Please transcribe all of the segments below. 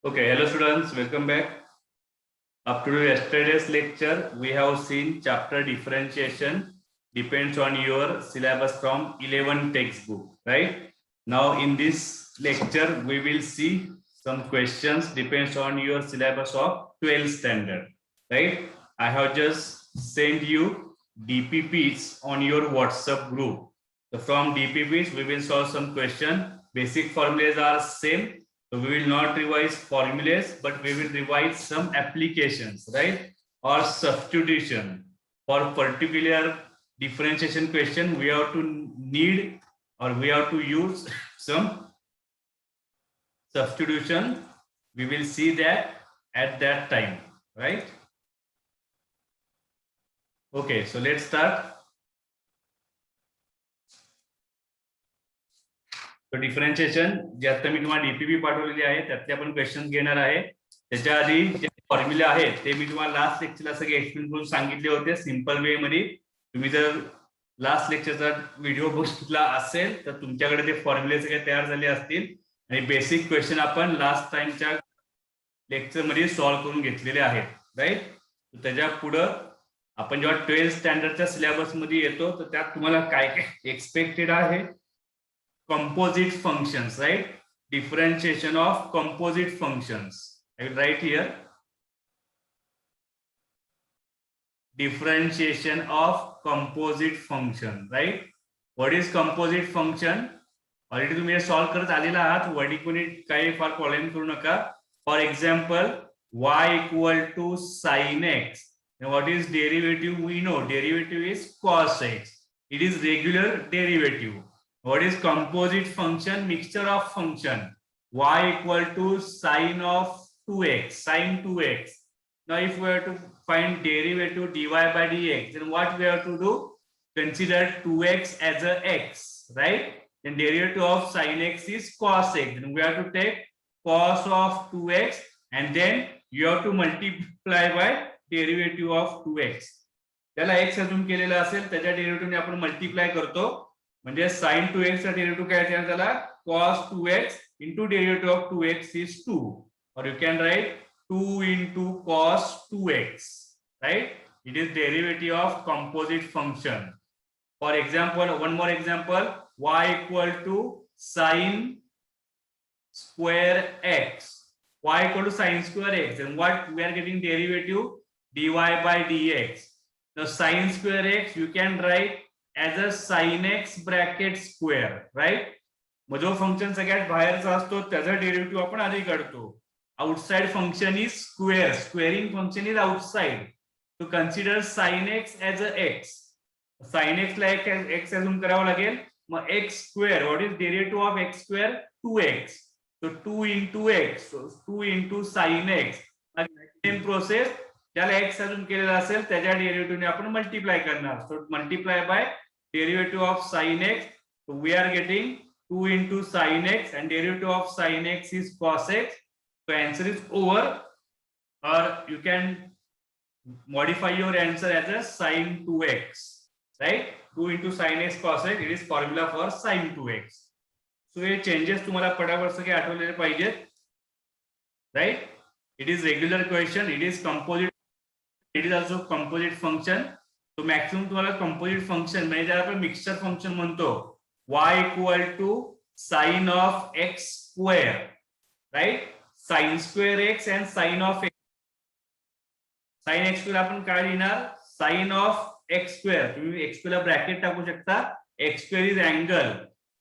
Okay, hello students, welcome back. Up to yesterday's lecture, we have seen chapter differentiation depends on your syllabus from 11 textbook, right? Now in this lecture, we will see some questions depends on your syllabus of 12th standard, right? I have just sent you DPPs on your WhatsApp group. So from DPPs, we will solve some question. Basic formulas are same. So we will not revise formulas, but we will revise some applications, right? Or substitution for particular differentiation question. We have to need or we have to use some substitution. We will see that at that time, right? Okay, so let's start. तो differentiation जे आता मी तुम्हाला DPP पाठवलेली आहे त्यातले आपण question घेणार आहे. त्याच्या आधी जे फॉर्म्युला आहेत ते मी तुम्हाला लास्ट लेक्चरला सगळे एक्सप्लेन करून सांगितले होते सिंपल वे मध्ये. तुम्ही जर लास्ट लेक्चरचा व्हिडिओ बघितला असेल तर तुमच्याकडे ते फॉर्म्युले सगळे तयार झाले असतील आणि बेसिक क्वेश्चन आपण लास्ट टाइमच्या लेक्चर मध्ये सॉल्व्ह करून घेतलेले आहेत, राईट. त्याच्या पुढे आपण जेव्हा 12th स्टँडर्डच्या सिलेबस मध्ये येतो तर त्यात तुम्हाला काय काय एक्सपेक्टेड आहे. Composite functions, right? Differentiation of composite functions. I will write here. Differentiation of composite function, right? What is composite function? Already तुम्ही solve करत आलेला आहात. वडी कोणी काही फार प्रॉब्लेम करू नका. For example, y equal to sin x. And what is derivative? We know derivative is cos x. It is regular derivative. What is composite function? Mixture of function. Y equal to sine of 2x, sine 2x. Now if we have to find derivative dy by dx, then what we have to do? Consider 2x as a x, right? Then derivative of sine x is cos x. Then we have to take cos of 2x and then you have to multiply by derivative of 2x. त्याला x अजून केलेला असेल त्याच्या डेरिव्हेटिव्हने आपण multiply करतो. म्हणजे sin 2x चा derivative काय असेल त्याला cos 2x into derivative of 2x is 2, or you can write 2 into cos 2x, right? It is derivative of composite function. For example, one more example, y equal to sin square x. Y equal to sin square x, and what we are getting derivative dy by dx. Now sin square x you can write as a sin x bracket square, right? मग जो function सगळ्यात बाहेरचा असतो त्याचा derivative आपण आधी काढतो. Outside function is square, squaring function is outside. To consider sin x as a x. sin x ला x अजून करावं लागेल. मग x square, what is derivative of x square? 2x. So 2 into x, so 2 into sin x. Same process ज्याला x अजून केलेला असेल त्याच्या डेरिव्हेटिव्हने आपण मल्टिप्लाय करणार. So multiply by derivative of sin x. So we are getting 2 into sin x and derivative of sin x is cos x. So answer is over, or you can modify your answer as a sin 2x, right? 2 into sin x cos x, it is formula for sin 2x. So ये changes तुम्हाला पटापट सगळे आठवलेले पाहिजेत, right? It is regular question, it is composite, it is also composite function. तो maximum तुम्हाला composite function म्हणजे ज्याला आपण मिक्सचर फंक्शन म्हणतो. y equal to sine of x square, right? Sine square x and sine of x. Sine x square आपण काय लिहिणार? Sine of x square. तुम्ही x स्क्वेअर ला ब्रॅकेट टाकू शकता. x square is angle.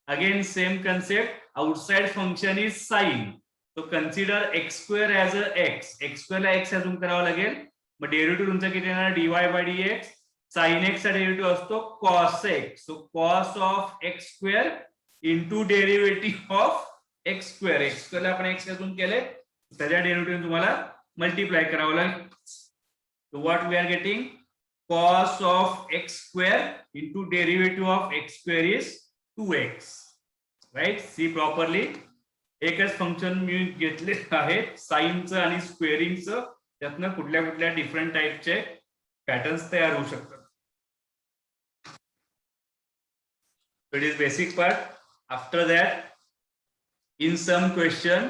Again same concept. Outside function is sine. तो consider x square as a x. x square ला x अजून करावं लागेल. मग डेरिव्हेटिव्ह तुमचा किती येणार? dy by dx. sin x चा डेरिव्हेटिव्ह असतो cos x. So cos of x square into derivative of x square. x square ला आपण x अजून केले त्याच्या डेरिव्हेटिव्ह तुम्हाला मल्टिप्लाय करावं लागेल. So what we are getting? cos of x square into derivative of x square is 2x, right? See properly. एकच function मी घेतले आहे साइनचं आणि स्क्वेअरिंगचं. त्यातनं कुठल्या कुठल्या डिफरंट टाइपचे पॅटर्न्स तयार होऊ शकतात. So it is basic part. After that, in some question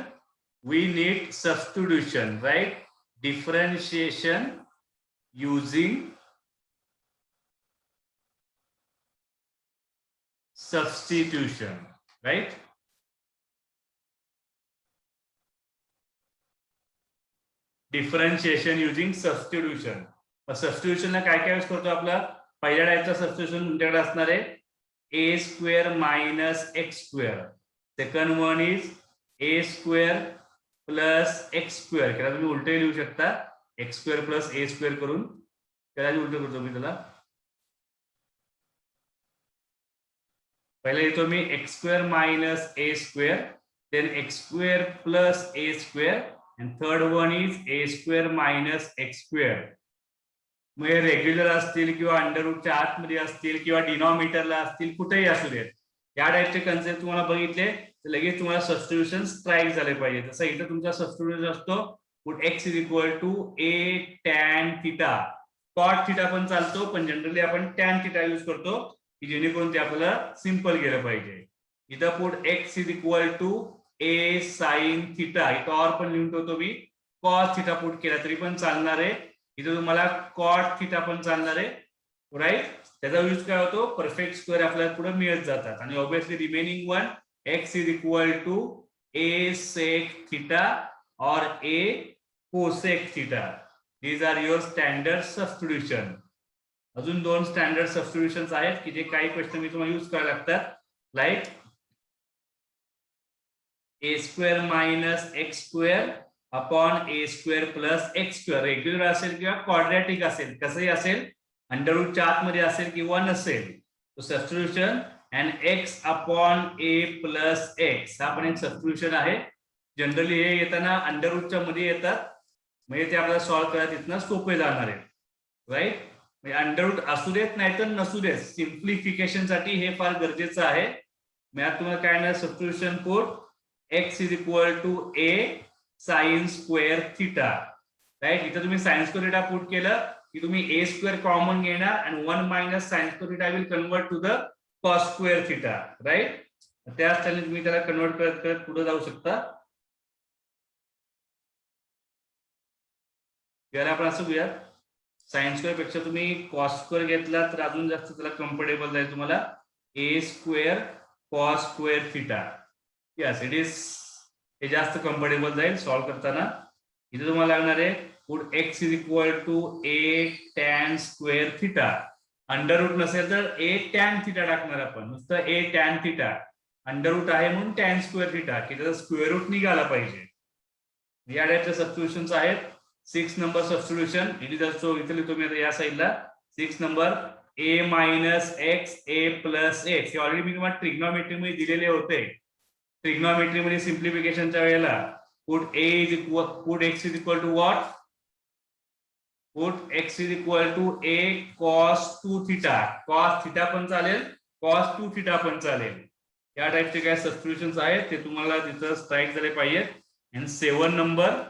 we need substitution, right? Differentiation using substitution, right? Differentiation using substitution. सबस्टिट्यूशनला काय काय यूज करतो? आपला पहिल्या टाईपचा सबस्टिट्यूशन तुमच्याकडे असणार आहे a square minus x square. Second one is a square plus x square. त्याला तुम्ही उलटे लिहू शकता, x square plus a square करून. त्याला उलट करतो मी. त्याला पहिले येतो मी x square minus a square, then x square plus a square, and third one is a square minus x square. मग हे रेग्युलर असतील किंवा अंडर रूटच्या आतमध्ये असतील किंवा डिनॉमिनेटरला असतील, कुठेही असू देत, या टाईपचे कन्सेप्ट तुम्हाला बघितले तर लगेच तुम्हाला सबस्टिट्यूशन स्ट्राईक झाले पाहिजे. तसं इथं तुमचा सबस्टिट्यूशन असतो put x is equal to a tan theta. cot theta पण चालतो, पण जनरली आपण tan थीटा यूज करतो की जेणेकरून ते आपल्याला सिंपल गेलं पाहिजे. इथं put x is equal to a sine theta. इथं और पण लिहून ठेवतो मी. कॉस थीटा पुट केला तरी पण चालणार आहे. इथं तुम्हाला कॉट थीटा पण चालणार आहे, राईट? त्याचा यूज काय होतो? परफेक्ट स्क्वेअर आपल्याला पुढे मिळत जातात. आणि obviously remaining one x is equal to a sec theta or a cosec theta. These are your standard substitution. अजून दोन स्टँडर्ड सबस्टिट्यूशन्स आहेत की जे काही क्वेश्चन मी तुम्हाला यूज करायला लागतात, like a square minus x square upon a square plus x square. Regular असेल किंवा क्वाड्रॅटिक असेल, कसंही असेल, अंडर रूटच्या आतमध्ये असेल किंवा नसेल. Substitution and x upon A plus x हा पण एक सबस्टिट्यूशन आहे. जनरली हे येताना अंडर रूटच्या मध्ये येतात, म्हणजे ते आपल्याला सॉल्व्ह करायला तिथनं सोपे जाणार आहे, राईट? म्हणजे अंडर रूट असू देत नाही तर नसू देत, सिम्प्लिफिकेशन साठी हे फार गरजेचं आहे. मग तुम्हाला काय ना substitution put x is equal to a sin square theta, right? इथं तुम्ही sin square theta पुट केलं की तुम्ही a square कॉमन घेणार आणि 1 minus sin square theta will convert to the cos square theta, right? त्याच त्याने तुम्ही त्याला कन्वर्ट करत करत पुढे जाऊ शकता. याला आपण असं घेऊया, sin square पेक्षा तुम्ही cos square घेतला तर अजून जास्त त्याला कम्फर्टेबल जाईल तुम्हाला. a square cos square theta. Yes it is. हे जास्त कम्फर्टेबल जाईल सॉल्व्ह करताना. इथे तुम्हाला लागणार आहे put x is equal to a tan square theta. Under root नसेल तर a tan थीटा टाकणार आपण. नुसतं a tan theta. Under root आहे म्हणून tan स्क्वेअर थीटा, की त्याचा स्क्वेअर रूट निघाला पाहिजे. या टाईपचे सबस्टिट्यूशन्स आहेत. 6 number substitution it is also. इथे लिहितो मी आता या साईडला 6 number a minus x a plus x. हे ऑलरेडी मी तुम्हाला ट्रिग्नोमेट्री मध्ये दिलेले होते. ट्रिग्नोमेट्री मध्ये सिम्प्लिफिकेशनच्या वेळेला put x is equal to what? Put x is equal to a cos 2 theta. cos theta पण चालेल, cos 2 थीटा पण चालेल. या टाईपचे काय सबस्टिट्यूशन्स आहेत ते तुम्हाला तिथं स्ट्राईक झाले पाहिजेत. आणि 7 number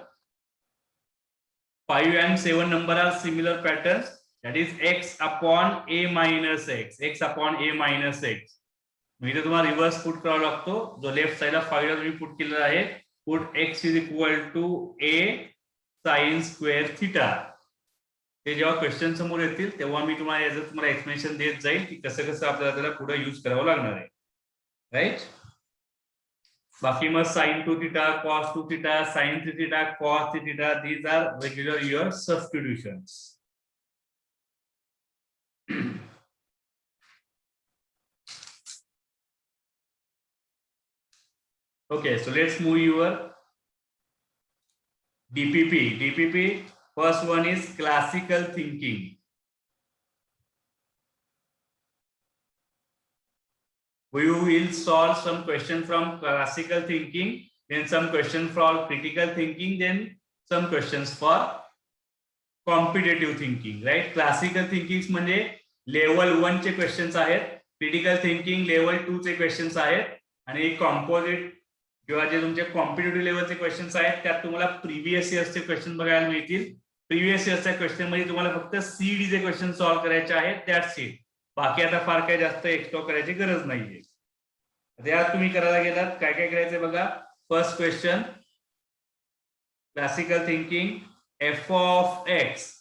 5 and 7 number are similar patterns, that is x upon a minus x, x upon a minus x. इथे तुम्हाला रिव्हर्स पुट करावा लागतो. जो लेफ्ट साइडला 5 ला तुम्ही पुट केलेला आहे, put x is equal to a sin square theta. ते जेव्हा क्वेश्चन समोर येतील तेव्हा मी तुम्हाला याचं तुम्हाला एक्सप्लेनेशन देत जाईल की कसं कसं आपल्याला त्याला पुढे यूज करावं लागणार आहे, राईट? बाकी मग sin 2 theta, cos 2 theta, sin 3 theta, cos 3 theta, these are regular your substitutions. Okay, so let's move your DPP. DPP, first one is classical thinking. We will solve some question from classical thinking, then some question from critical thinking, then some questions for competitive thinking, right? Classical thinking म्हणजे level 1 चे questions आहेत, critical thinking level 2 चे questions आहेत, आणि composite किंवा जे तुमचे competitive लेवलचे क्वेश्चन्स आहेत त्यात तुम्हाला प्रिव्हियस इयर्सचे क्वेश्चन बघायला मिळतील. प्रिव्हियस इयर्सच्या क्वेश्चन मध्ये तुम्हाला फक्त सीडी चे क्वेश्चन सॉल्व्ह करायचे आहेत, दॅट्स इट. बाकी आता फार काही जास्त एक्स्ट्रा करायची गरज नाहीये. त्यात तुम्ही करायला गेलात काय काय करायचंय बघा. First question, classical thinking, f of x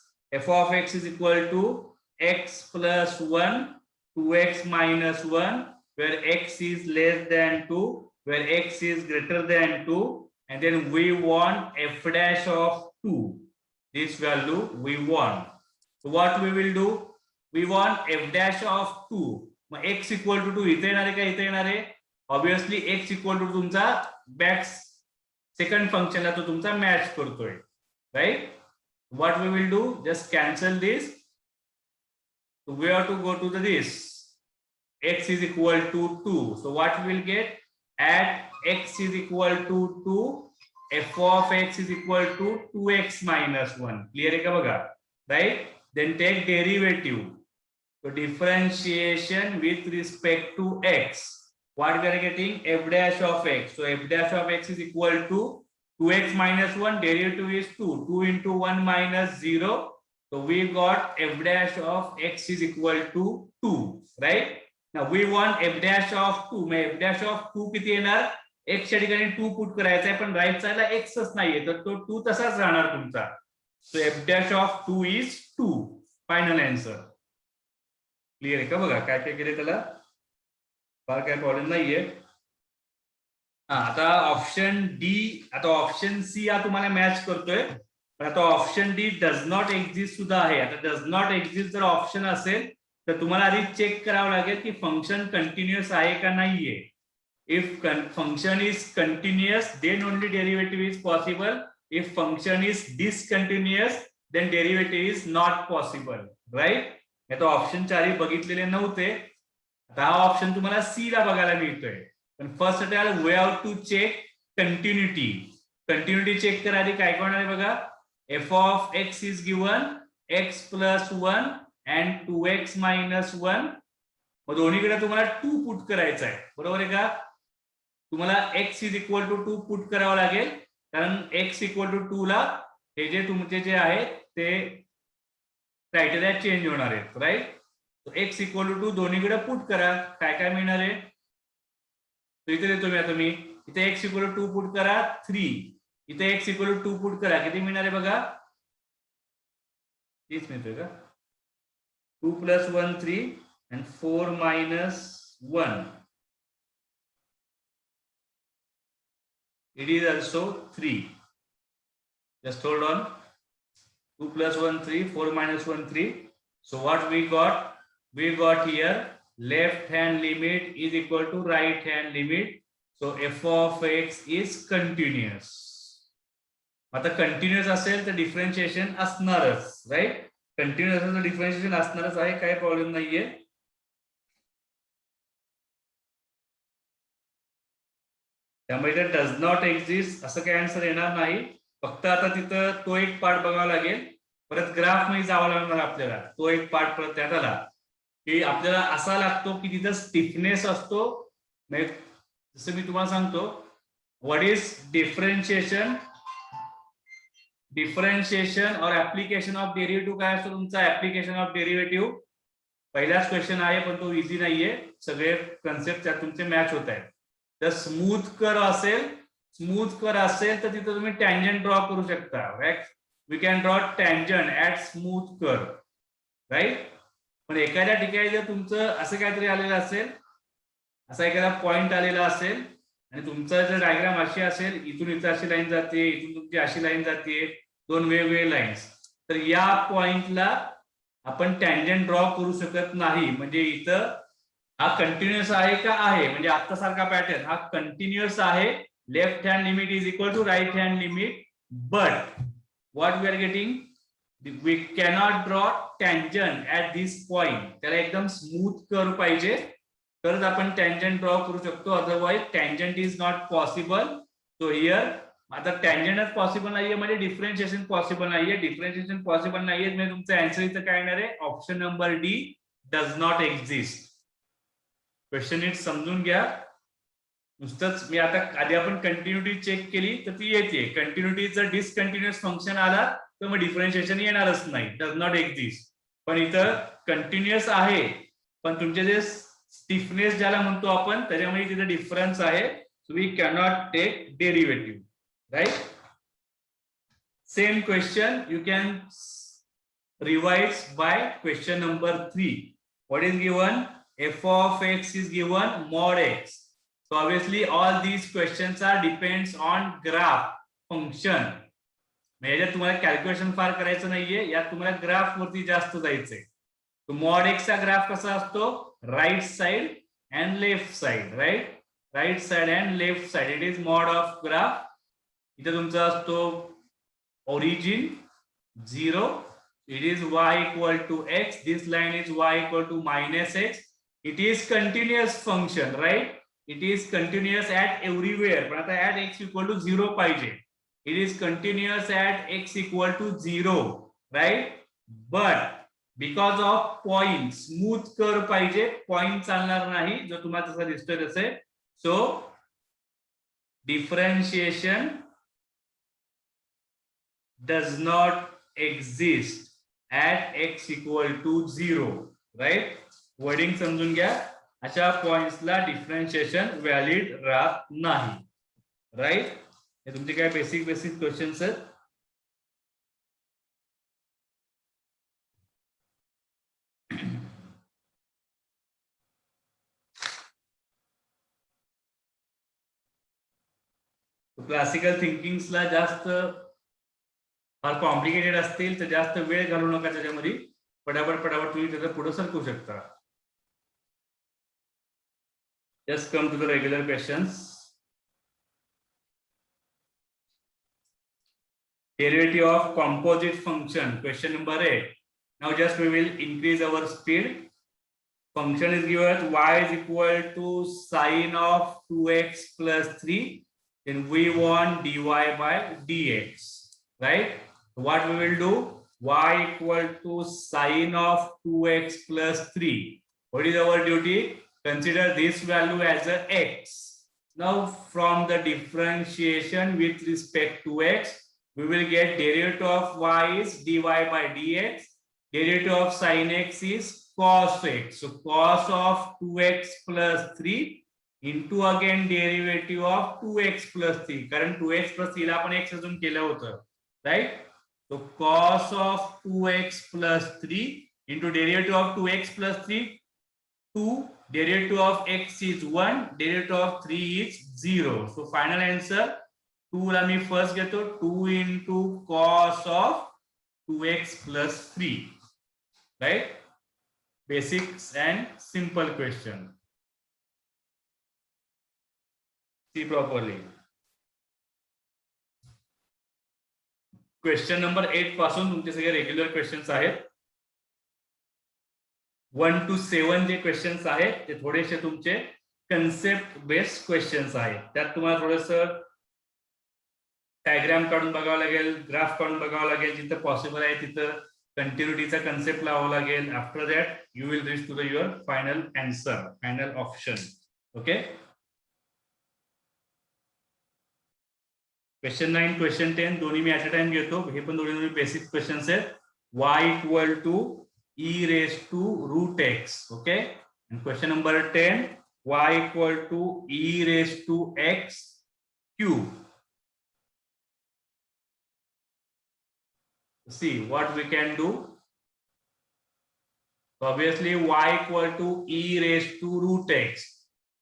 is equal to x plus 1, 2x minus 1, where x is less than 2, where x is greater than 2, and then we want f dash of 2. This value we want. So what we will do? We want f dash of 2. मग x equal to 2 इथे येणार आहे का इथे येणार आहे? Obviously x equal to तुमचा back second फंक्शनला तो तुमचा मॅच करतोय, right? What we will do? Just cancel this. So we have to go to this. X is equal to 2. So what we will get? At x is equal to 2, f of x is equal to 2x minus 1. Clear hai ka baga? Right? Then take derivative. So differentiation with respect to x. What we are getting? F dash of x. So f dash of x is equal to 2x minus 1. Derivative is 2. 2 into 1 minus 0. So we got f dash of x is equal to 2. Right? Now we want f dash of 2. मग f dash of 2 किती येणार? x च्या ठिकाणी 2 put करायचा आहे, पण right साइडला x च नाहीये, तर तो 2 तसाच राहणार तुमचा. So f dash of 2 is 2. Final answer. Clear आहे का बघा काय काय केले त्याला? फार काय प्रॉब्लेम नाहीये. आता ऑप्शन डी, आता ऑप्शन सी हा तुम्हाला मॅच करतोय, पण आता option D does not exist सुद्धा आहे. आता डज नॉट एक्झिस्ट जर ऑप्शन असेल तर तुम्हाला आधी चेक करावं लागेल की फंक्शन कंटिन्युअस आहे का नाहीये. If function is continuous then only derivative is possible. If function is discontinuous then derivative is not possible, right? आता ऑप्शन 4 बघितलेले नव्हते, आता हा ऑप्शन तुम्हाला सी ला बघायला मिळतोय. पण first we have to check continuity. Continuity check करा आधी काय होणार आहे बघा. F of x is given x plus 1 and 2x minus 1. मग दोन्हीकडे तुम्हाला 2 पुट करायचं आहे, बरोबर आहे का? तुम्हाला x is equal to 2 put करावं लागेल, कारण x equal to 2 ला हे जे तुमचे जे आहेत ते क्रायटेरिया चेंज होणार आहेत, right? So x equal to 2 दोन्हीकडे पुट करा. काय काय मिळणार आहे? इथे देतो मी आता. मी इथे x equal to 2 पुट करा 3, इथे x equal to 2 पुट करा, किती मिळणार आहे बघा? 30 मिळतोय का? 2 plus 1 3 and 4 minus 1. It is also 3. Just hold on. 2 plus 1 3, 4 minus 1 3. So what we got? We got here left hand limit is equal to right hand limit. So f of x is continuous. आता continuous असेल तर differentiation असणारच, right? Continuous असेल तर differentiation असणारच आहे, काही problem नाहीये. त्यामुळे डज नॉट एक्झिस्ट असं काही आन्सर येणार नाही. फक्त आता तिथं तो एक पार्ट बघावा लागेल, परत ग्राफ मध्ये जावं लागणार आपल्याला. तो एक पार्ट परत त्यात आला की आपल्याला असा लागतो की तिथं स्टिफनेस असतो. जसं मी तुम्हाला सांगतो व्हॉट इज डिफरन्शिएशन और ऍप्लिकेशन ऑफ डेरिव्हेटिव्ह. काय असतो तुमचा ऍप्लिकेशन ऑफ डेरिव्हेटिव्ह? पहिलाच क्वेश्चन आहे, पण तो इझी नाहीये. सगळे कन्सेप्ट त्यात तुमचे मॅच होत आहेत. तर स्मूथ कर असेल तर तिथं तुम्ही टँजंट ड्रॉ करू शकता. We can draw tangent at smooth curve, right? पण एखाद्या ठिकाणी जर तुमचं असं काहीतरी आलेलं असेल, असा एखादा पॉइंट आलेला असेल आणि तुमचा जर डायग्राम अशी असेल, इथून इथं अशी लाईन जाते, इथून तुमची अशी लाईन जाते, दोन वेगवेगळे लाईन्स, तर या पॉइंटला आपण टँजंट ड्रॉ करू शकत नाही. म्हणजे इथं हा कंटिन्युअस आहे का आहे, म्हणजे आता सारखा पॅटर्न हा कंटिन्युअस आहे. Left hand limit is equal to right hand limit, but what we are getting, we cannot draw tangent at this point. त्याला एकदम स्मूथ कर्व पाहिजे तरच आपण टँजंट ड्रॉ करू शकतो, otherwise tangent is not possible. So here आता टँजंटच possible नाहीये म्हणजे डिफरन्शिएशन पॉसिबल नाहीये. डिफरन्शिएशन पॉसिबल नाहीये म्हणजे तुमचं आन्सर इथं काय येणार आहे? Option number D does not exist. Question नीट समजून घ्या. नुसतंच मी आता आधी आपण कंटिन्युटी चेक केली तर ती येते. कंटिन्युटी जर डिसकंटिन्युअस फंक्शन आला तर मग डिफरन्शिएशन येणारच नाही, डज नॉट एक्झिस्ट. पण इथं कंटिन्युअस आहे, पण तुमचे जे स्टिफनेस ज्याला म्हणतो आपण त्याच्यामध्ये तिथे डिफरन्स आहे. So we cannot take derivative, right? same question you can revise by question number 3. What is given? F of x is given mod x. So obviously all these questions are depends on graph function. याच्यात तुम्हाला calculation फार करायचं नाहीये, यात तुम्हाला graph वरती जास्त जायचंय. तो मॉड एक्स चा ग्राफ कसा असतो? Right side and left side, right side and left side. It is mod of graph. इथे तुमचा असतो origin 0. It is y equal to x. This line is y equal to minus x. It is continuous function, right? It is continuous at everywhere. पण आता at x equal to 0 पाहिजे. It is continuous at x equal to 0, right? But because of point, smooth curve पाहिजे, point चालणार नाही, जो तुम्हाला तसा दिसतोय तसे. So differentiation does not exist at x equal to 0, right? Wording समजून घ्या. अशा पॉइंट्सला डिफरन्शिएशन व्हॅलिड राहत नाही, राइट? हे तुमचे काय बेसिक क्वेश्चन्स आहेत. क्लासिकल थिंकिंग्सला जास्त फार कॉम्प्लिकेटेड असतील तर जास्त वेळ घालू नका त्याच्यामध्ये. पटापट तुम्ही त्याचं पुढे सरकू शकता. Just come to the regular questions. Derivative of composite function, question number 8. Now just we will increase our speed. Function is given y is equal to sine of 2x plus 3. Then we want dy by dx, right? So what we will do? Y equal to sine of 2x plus 3. What is our duty? Consider this value as a x. Now from the differentiation with respect to x, we will get derivative of y is dy by dx. Derivative of sin x is cos x. So cos of 2x plus 3 into again derivative of 2x plus 3. कारण 2x plus 3 ला आपण x अजून केलं होतं, right? So cos of 2x plus 3 into derivative of 2x plus 3, 2. Derivative of x is 1, derivative of 3 is 0. So final answer 2 ला मी first घेतो, 2 into cos of 2x plus 3, right? Basics and simple question. See properly. Question number 8 पासून तुमचे सगळे regular questions आहेत. 1 to 7 जे questions आहेत ते थोडेसे तुमचे कन्सेप्ट बेस्ड क्वेश्चन्स आहेत. त्यात तुम्हाला थोडंसं डायग्राम काढून बघावं लागेल, ग्राफ काढून बघावं लागेल, जिथं पॉसिबल आहे तिथं कंटिन्युटीचा कन्सेप्ट लावावा लागेल. After that you will reach to the your final answer, final option. Okay. Question 9, question 10 दोन्ही मी ऍट अ टाइम घेतो. हे पण दोन्ही बेसिक क्वेश्चन्स आहेत. y equal to e raised to root x. Okay. And question number 10, y equal to e raised to x cube. See what we can do. So obviously y equal to e raised to root x.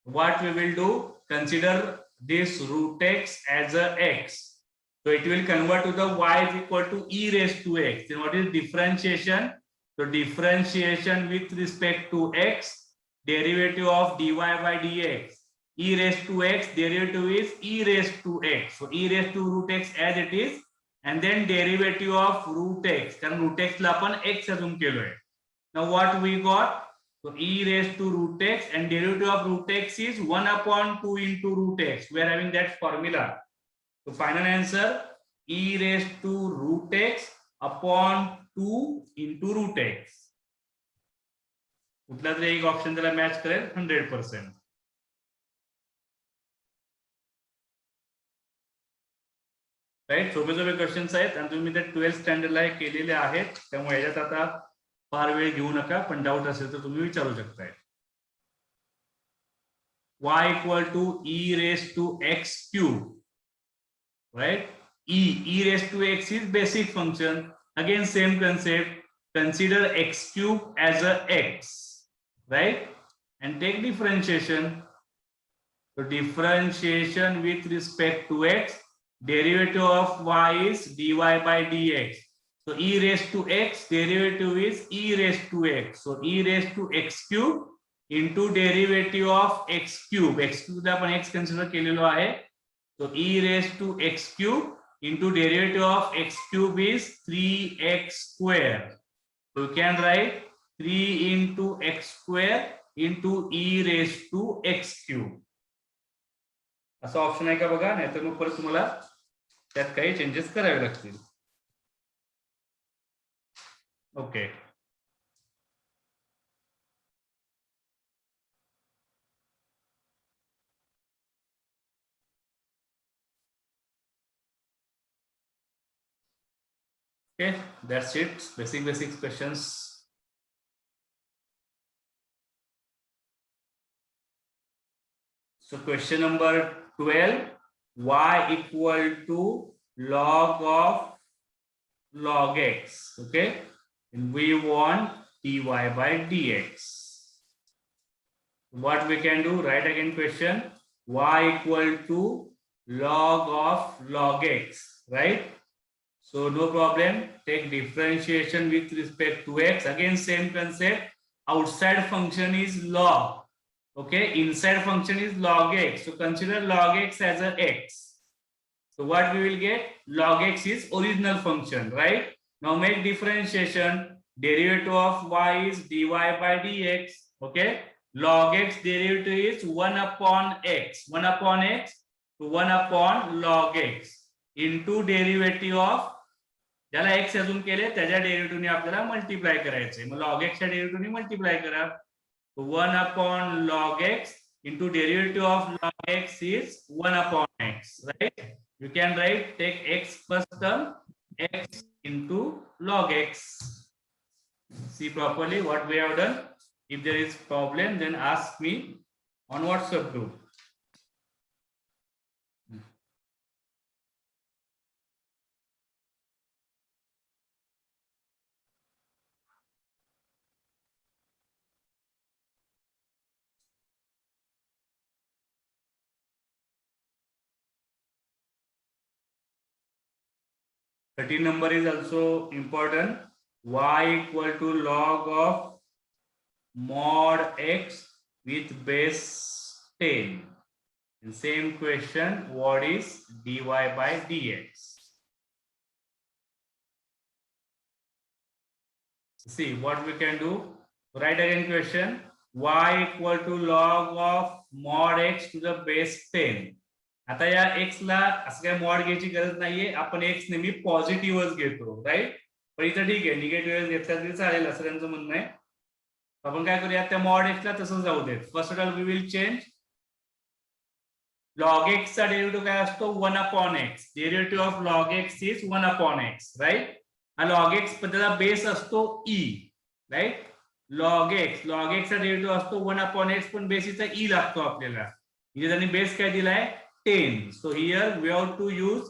What we will do? Consider this root x as a x. So it will convert to the y is equal to e raised to x. Then what is differentiation? So differentiation with respect to x, derivative of dy by dx. E raised to x, derivative is e raised to x. So e raised to root x as it is, and then derivative of root x. कारण root x ला आपण x assume केलोय. Now what we got? So e raised to root x and derivative of root x is 1 upon 2 into root x. We are having that formula. So final answer e raised to root x upon 2 into root x. कुठला तरी एक option त्याला match करेल 100%. Right. सोपे questions आहेत आणि तुम्ही ते 12th स्टँडर्डला केलेले आहेत, त्यामुळे याच्यात आता फार वेळ घेऊ नका. पण डाऊट असेल तर तुम्ही विचारू शकताय. y equal to e raised to x cube, right? e raised to x is basic function. Again same concept, consider x cube as a x, right? And take differentiation. So differentiation with respect to x, derivative of y is dy by dx. So e raised to x derivative is e raised to x. So e raised to x cube into derivative of x cube. X cube आपण x consider केलेलो आहे. So e raised to x cube into derivative of x cube is 3x square. So you can write 3 into x square into e raised to x cube. असा option आहे का बघा, नाहीतर मग परत तुम्हाला त्यात काही चेंजेस करावे लागतील. Okay. Okay, that's it. Basic questions. So question number 12, y equal to log of log x. Okay, and we want dy by dx. What we can do? Write again question. Y equal to log of log x, right? So no problem, take differentiation with respect to x. Again same concept, outside function is log, okay, inside function is log x. So consider log x as a x. So what we will get? Log x is original function, right? Now make differentiation, derivative of y is dy by dx, okay? Log x derivative is 1 upon x, 1 upon x to 1 upon log x into derivative of ज्याला x अजून केले त्याच्या डेरिव्हेटिव्हने आपल्याला multiply करायचे. मग log x च्या डेरिव्हेटिव्हने multiply करा. 1 upon log x into derivative of log x is 1 upon x, right? You can write, take x first term, x into log x. See properly what we have done. If there is problem, then ask me on WhatsApp group. The 13 number is also important. Y equal to log of mod x with base 10. And same question, what is dy by dx? See what we can do. Write again question. Y equal to log of mod x to the base 10. आता या x ला असं काय mod घ्यायची गरज नाहीये, आपण x नेहमी पॉझिटिव्हच घेतो, राईट? पण इथं ठीक आहे, निगेटिव्ह घेतला तरी चालेल असं त्यांचं म्हणणं आहे. आपण काय करूया, त्या मॉड x ला तसंच जाऊ देत. First of all we will change log x चा डेरिव्हेटिव्ह काय असतो 1 upon x. Derivative of log x is 1 upon x, right? हा log x त्याचा बेस असतो e, राईट? log x चा डेरिव्हेटिव्ह असतो 1 upon x, पण बेसीचा e लागतो आपल्याला. इथे त्यांनी बेस काय दिलाय 10. So here we have to use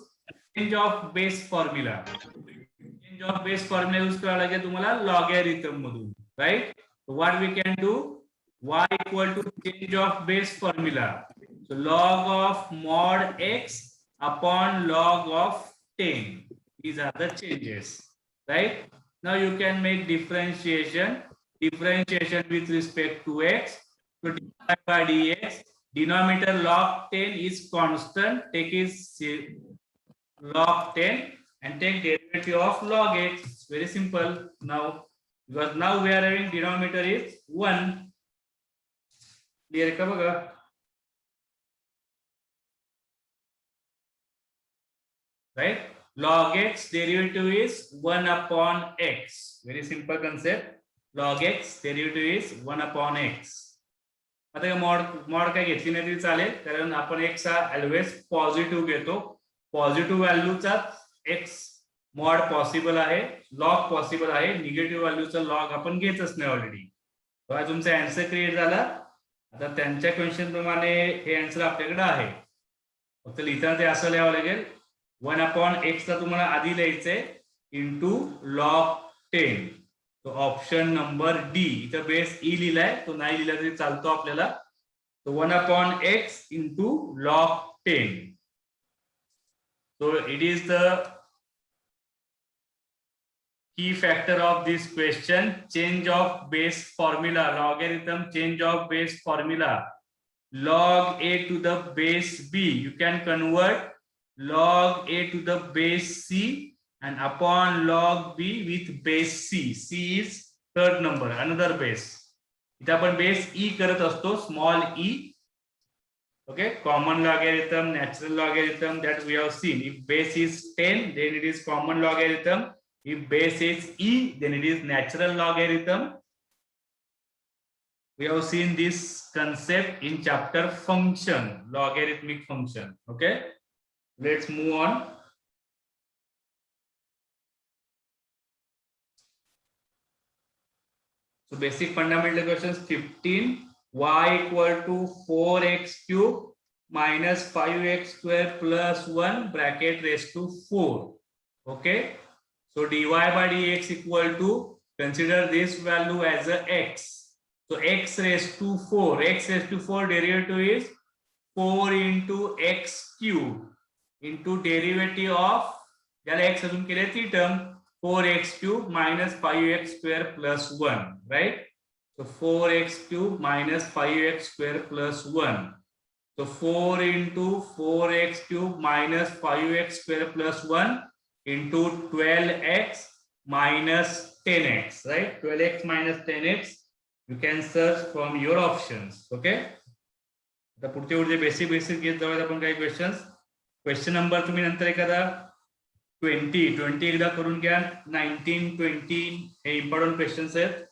change of base formula. Change of base formula use करावा लागेल तुम्हाला logarithm मधून, right? So what we can do, y equal to change of base formula. So log of mod x upon log of 10. These are the changes, right? Now you can make differentiation with respect to x. So dy by dx, denominator log 10 is constant, take is log 10 and take derivative of log x. It's very simple now, because now we are having denominator is 1. Clear ka baga? Right? Log x derivative is 1 upon x. Very simple concept. Log x derivative is 1 upon x. आता mod काय घेतली नाही तरी चालेल, कारण आपण x हा always positive घेतो. पॉझिटिव्ह व्हॅल्यूचा x मॉड पॉसिबल आहे, लॉग पॉसिबल आहे. निगेटिव्ह व्हॅल्यूचा लॉग आपण घेतच नाही ऑलरेडी. तेव्हा तुमचा आन्सर क्रिएट झाला. आता त्यांच्या क्वेश्चन प्रमाणे हे आन्सर आपल्याकडे आहे, फक्त लिहिताना ते असं लिहावं लागेल 1/x ला तुम्हाला आधी लिहायचंय इंटू log 10. तो ऑप्शन नंबर डी. इथं बेस ई लिहिलाय, तो नाही लिहिला तरी चालतो आपल्याला. तो 1/x into log 10. So it is the key factor of this question. Change of base formula, logarithm change of base formula. Log a to the base b, you can convert log a to the base c and upon log b with base c. C is third number, another base. इथे आपण base e करत असतो, small e. Okay, common logarithm, natural logarithm that we have seen. If base is 10, then it is common logarithm. If base is e, then it is natural logarithm. We have seen this concept in chapter function, logarithmic function. Okay, let's move on. So basic fundamental questions 15. Y equal to 4x cube minus 5x square plus 1 bracket raised to 4. Okay, so dy by dx equal to, consider this value as a x. So x raised to 4, x raised to 4 derivative is 4 into x cube into derivative of, ज्याला x अजून केले ती term 4x cube minus 5x square plus 1, right? So 4x cube minus 5x square plus 1. So 4 into 4x cube minus 5x square plus 1 into 12x minus 10x, right? 12x minus 10x. You can search from your options. Okay. आता पुढचे पुढचे basic घेत जाऊयात आपण काही questions. Question number तुम्ही नंतर एखादा 20 एकदा करून घ्या. 19, 20 हे इम्पॉर्टंट क्वेश्चन्स आहेत.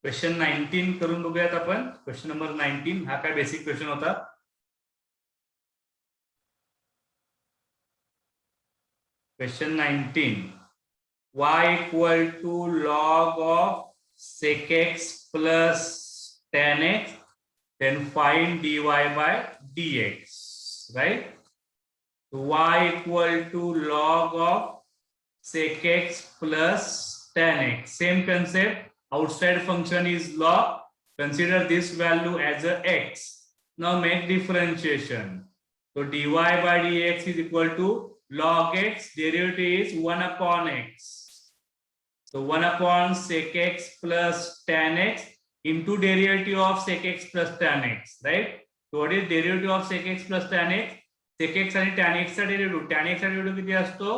क्वेश्चन 19 करून बघूयात आपण. क्वेश्चन नंबर 19 हा काय बेसिक क्वेश्चन होता. Question 19. y equal to log of sec x plus tan x, then find dy by dx, right? So y equal to log of sec x plus tan x, same concept. Outside function is log, consider this value as a x. Now make differentiation. So dy by dx is equal to log x, derivative is 1/x. So 1 sec x plus tan x into derivative of sec x plus tan x, right? So what is derivative of sec x plus tan x? Sec x आणि tan x चा derivative. Tan x चा derivative किती असतो?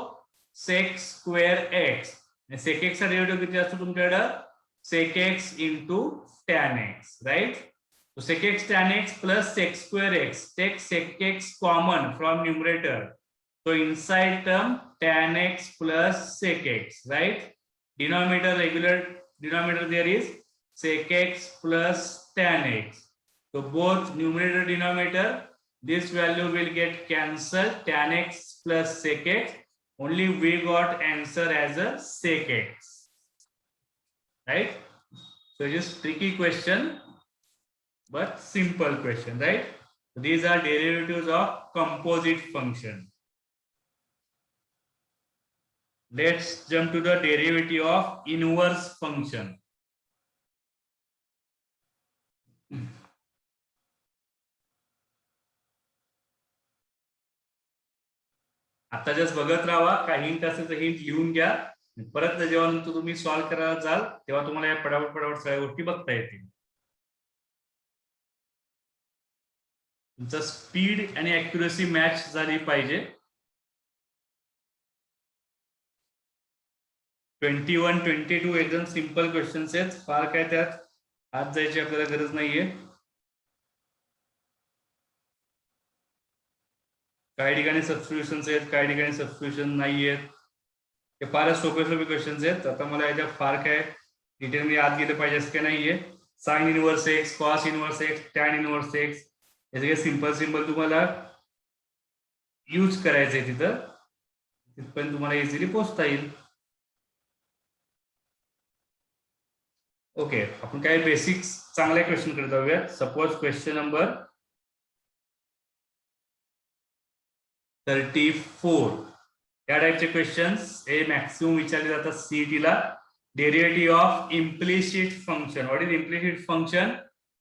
Sec square x. आणि sec x चा derivative किती असतो तुमच्याकडे? Sec x into tan x, right? So sec x tan x plus sec square x. Take sec x common from numerator. So inside term tan x plus sec x, right? Denominator, regular denominator there is sec x plus tan x. So both numerator denominator, this value will get cancelled. Tan x plus sec x, only we got answer as a sec x, right? So it is tricky question but simple question, right? So these are derivatives of composite function. Let's jump to the derivative of inverse function. आता just बघत राहा, काही hint असेल तर hint लिहून घ्या. परत जेव्हा नंतर तुम्ही सॉल्व्ह करायला जाल तेव्हा तुम्हाला या पटापट सगळ्या गोष्टी बघता येतील. तुमचा स्पीड आणि ऍक्युरसी मॅच झाली पाहिजे. 21, 22 एकदम सिंपल क्वेश्चन्स आहेत. फार काय त्यात आत जायची आपल्याला गरज नाहीये. काही ठिकाणी सबस्टिट्यूशन्स आहेत, काही ठिकाणी सबस्टिट्यूशन नाही आहेत. हे फारच सोपे क्वेश्चन्स आहेत. आता मला याच्यात फार काय डिटेल मध्ये आत गेलं पाहिजे असं काय नाहीये. Sine inverse x, cos inverse x, tan inverse x, हे सगळे सिंपल तुम्हाला यूज करायचंय तिथं. तिथपर्यंत तुम्हाला इझिली पोहोचता येईल. ओके, आपण काही बेसिक्स चांगल्या क्वेश्चन कडे जाऊया. सपोज क्वेश्चन नंबर 34 या टाइपचे क्वेश्चन्स हे मॅक्सिमम विचारले जातात सीईटी ला. Derivative of implicit function. What is implicit function?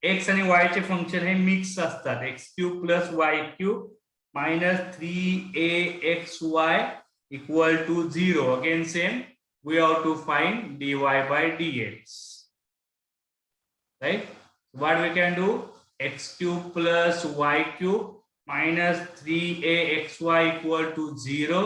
X आणि वाय चे फंक्शन हे मिक्स असतात. X cube plus y cube minus 3axy equal to 0. Again same, we have to find dy by dx, right? What we can do? X cube plus y cube minus 3axy equal to 0.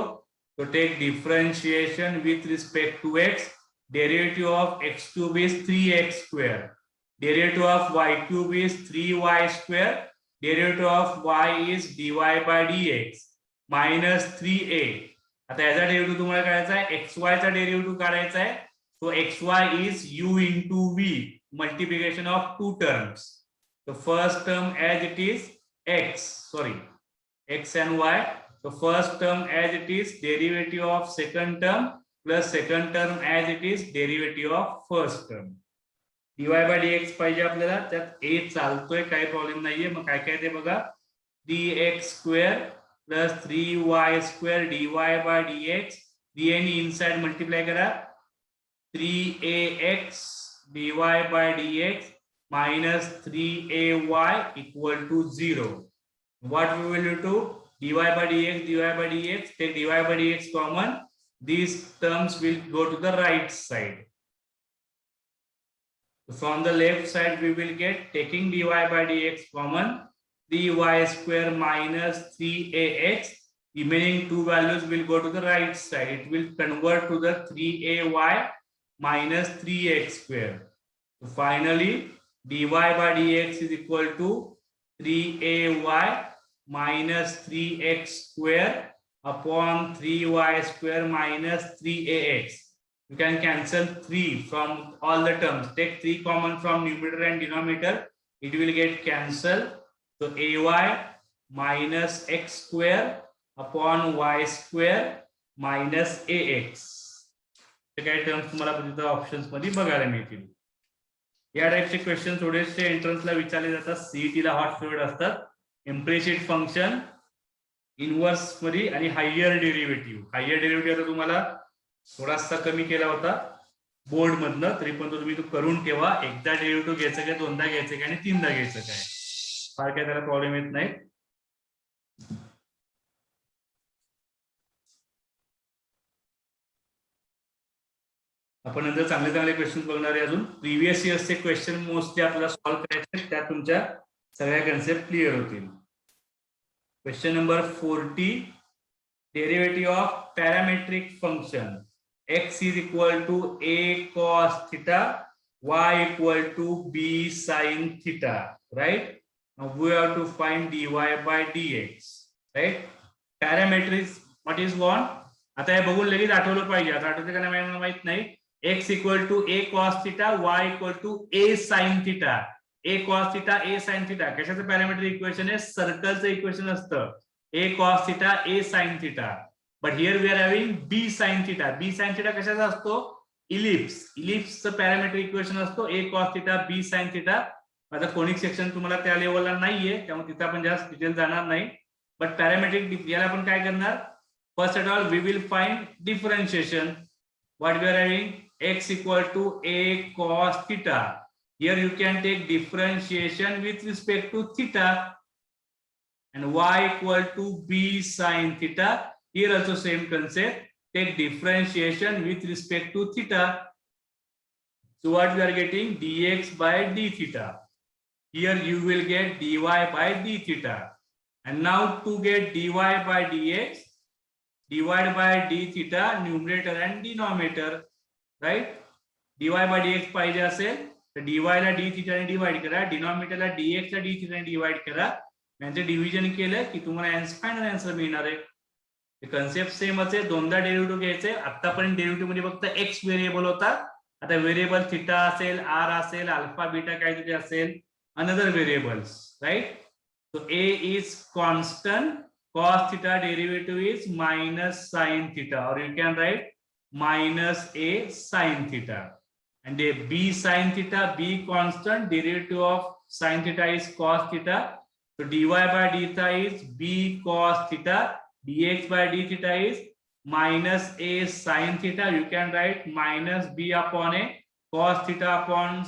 To take differentiation with respect to x, derivative of x cube is 3x square, derivative of y cube is 3y square, derivative of y is dy by dx minus 3a. आता याचा derivative तुम्हाला काढायचा आहे, xy चा derivative काढायचा आहे. So xy is u into v, multiplication of two terms. The first term as it is x and y. So first term as it is derivative of second term plus second term as it is derivative of first term. dy by dx पाहिजे आपल्याला, त्यात a चालतोय, काही problem नाहीये. मग काय काय ते बघा. 3x square plus 3y square dy by dx. 3a नी इनसाइड मल्टिप्लाय करा. 3ax dy by dx minus 3ay equal to 0. What we will do? dy by dx, take dy by dx common. These terms will go to the right side. From the left side we will get, taking dy by dx common, 3y square minus 3ax. Remaining two values will go to the right side. It will convert to the 3ay minus 3x square. So finally, dy by dx is equal to 3ay minus 3x square upon 3y square minus 3ax. You can cancel 3 from all the terms. Take 3 common from numerator and denominator. It will get cancelled. So ay minus x square upon y square minus ax. हे काही terms तुम्हाला तिथं options मध्ये बघायला मिळतील. या टाइपचे question थोडेसे एंट्रन्सला विचारले जातात, सीईटी ला हॉट फेवरेट असतात. इम्प्लिसिट फंक्शन, इनव्हर्स मध्ये आणि हायर डेरिव्हेटिव्ह. हायर डेरिव्हेटिव्ह तुम्हाला थोडासा कमी केला होता बोर्ड मधनं, तरी पण तुम्ही तो करून ठेवा. एकदा डेरिव्हेटिव्ह घ्यायचं काय, दोनदा घ्यायचं काय आणि तीनदा घ्यायचं काय, फार काय त्याला प्रॉब्लेम येत नाही. आपण नंतर चांगले चांगले क्वेश्चन बघणार आहे. अजून प्रिव्हियस इयर्सचे क्वेश्चन मोस्टली आपल्याला सॉल्व्ह करायचे, त्यात तुमच्या सगळ्या कन्सेप्ट क्लिअर होतील. Question number 40, derivative of parametric function. x is equal to a cos theta, y equal to b sin theta, right? Now we have to find dy by dx, right? Parametrics, what is what? आता हे बघून लगेच आठवलं पाहिजे. आता आठवते का नाही माहित नाही. x equal to a cos theta, y equal to a sin theta. a cos theta, a sin theta कशाचं पॅरामेट्रिक इक्वेशन आहे? सर्कलचं इक्वेशन असतं. a cos theta, a sin theta. But here we are having b sin theta. b sin theta कशाचा असतो? Ellipse. इलिप्सचं parametric equation असतो a cos theta, b sin theta. आता conic section तुम्हाला त्या लेवलला नाहीये, त्यामुळे तिथे आपण जास्त डिटेल जाणार नाही. बट पॅरामेट्रिक याला आपण काय करणार? First of all we will find differentiation. What we are having? x equal to a cos theta. Here you can take differentiation with respect to theta, and y equal to b sin theta. Here also same concept. Take differentiation with respect to theta. So what we are getting? Dx by d theta. Here you will get dy by d theta. And now to get dy by dx, divide by d theta, numerator and denominator, right? dy by dx पाहिजे असेल तर dy ला d theta ने divide करा, डिनॉमिनेटरला dx ला d theta ने divide करा. यांचे डिव्हिजन केलं की तुम्हाला फायनल आन्सर मिळणार आहे. कन्सेप्ट सेमच आहे. दोनदा डेरिव्हेटिव्ह घ्यायचे. आतापर्यंत डेरिव्हेटिव्ह मध्ये फक्त एक्स व्हेरिएबल होता. आता व्हेरिएबल थिटा असेल, आर असेल, अल्फा बीटा काहीतरी असेल, another variables, right? So a is constant, cos theta derivative is minus sin theta, or you can write minus a sin theta. And a b sin theta, b constant, derivative of sin theta is cos theta. So dy by d theta is b cos theta. dx by d theta is minus a sin theta. You can write minus b upon a cos theta upon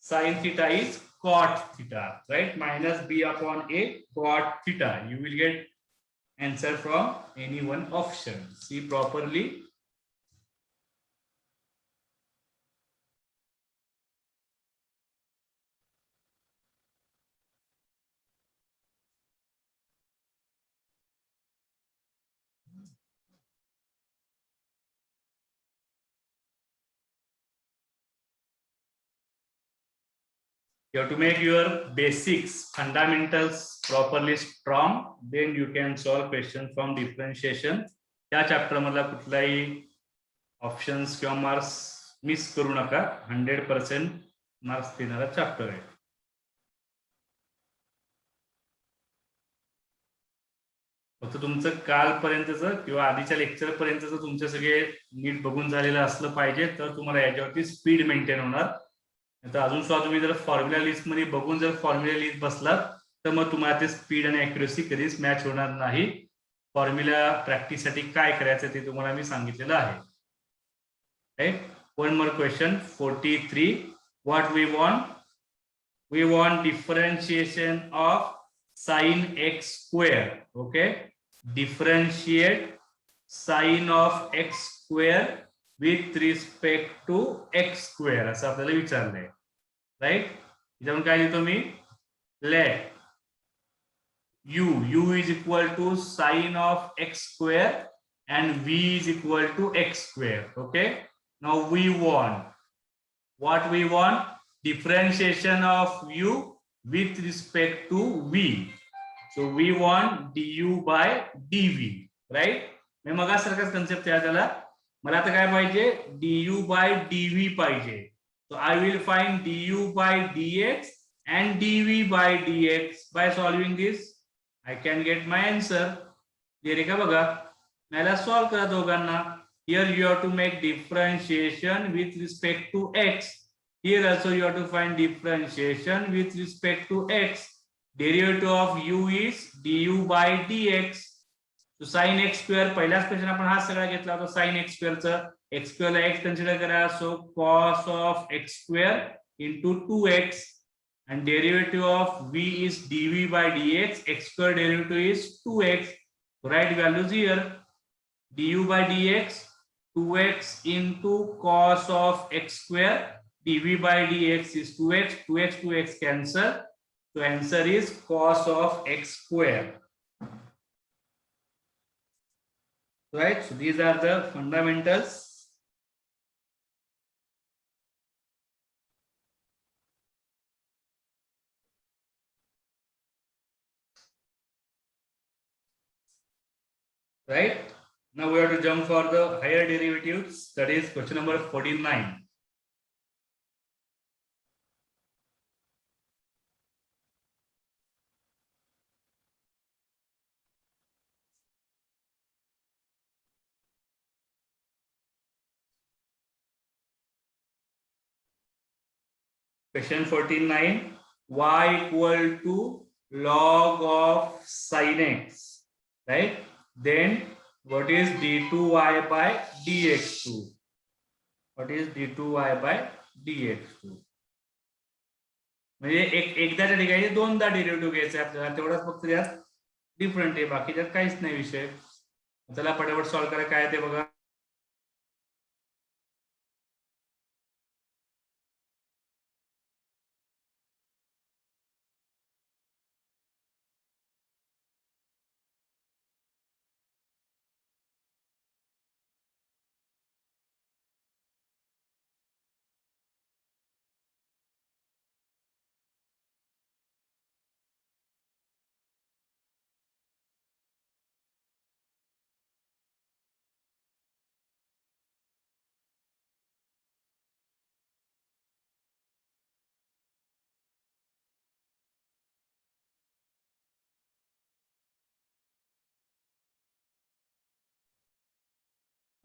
sin theta is cot theta, right? Minus b upon a cot theta. You will get answer from any one option. See properly. You have to make your basics, fundamentals properly strong. Then you can solve question from differentiation. त्या chapter मधला कुठलाही options किंवा marks miss करू नका. 100% marks देणारा chapter आहे. फक्त तुमचं कालपर्यंतचं किंवा आधीच्या लेक्चर पर्यंतचं तुमचे सगळे नीट बघून झालेलं असलं पाहिजे, तर तुम्हाला याच्यावरती स्पीड मेंटेन होणार. तर अजून सुद्धा तुम्ही जर फॉर्म्युला लिस्ट मध्ये बघून जर फॉर्म्युला लिस्ट बसलात तर मग तुम्हाला ते स्पीड आणि ॲक्युरसी कधीच मॅच होणार नाही. फॉर्म्युला प्रॅक्टिस साठी काय करायचं ते तुम्हाला मी सांगितलेलं आहे. Right. One more question 43. What we want? We want differentiation of sin x square. Okay, differentiate sin of x square with respect to x square असं आपल्याला विचारलंय. राईट. याच्यावर काय देतो मी? Let u is equal to sin of x square and v is equal to x square. Okay, now we want what we want? Differentiation of u with respect to v. So we want du by dv, right? मी मगासारखाच concept आहे त्याला. मला आता काय पाहिजे? du by dv पाहिजे. So I will find du by dx and dv by dx. By solving this I can get my answer. Clear का बघा? मला सॉल्व करा दोघांना. Here you have to make differentiation with respect to x. Here also you have to find differentiation with respect to x. Derivative of u is du by dx. So sin x square पहिलाच question आपण हा सगळा घेतला होता sin x square चा. x square ला x consider करा. So cos of x square into 2x and derivative of v is dv by dx. X square derivative is 2x. So write values here. Du by dx 2x into cos of x square. dv by dx is 2x. 2x cancel. So answer is cos of x square. Right. So these are the fundamentals. Right. Now we have to jump for the higher derivatives. That is question number 49. Question 49, y equal to log of sin x, right? Then what is d2y by dx2? What is d2y by dx2? म्हणजे एकदाच्या ठिकाणी दोनदा derivative घ्यायचा आपल्याला, तेवढाच फक्त यात different आहे, बाकी त्यात काहीच नाही विषय. चला पटापट सॉल्व करा. काय ते बघा.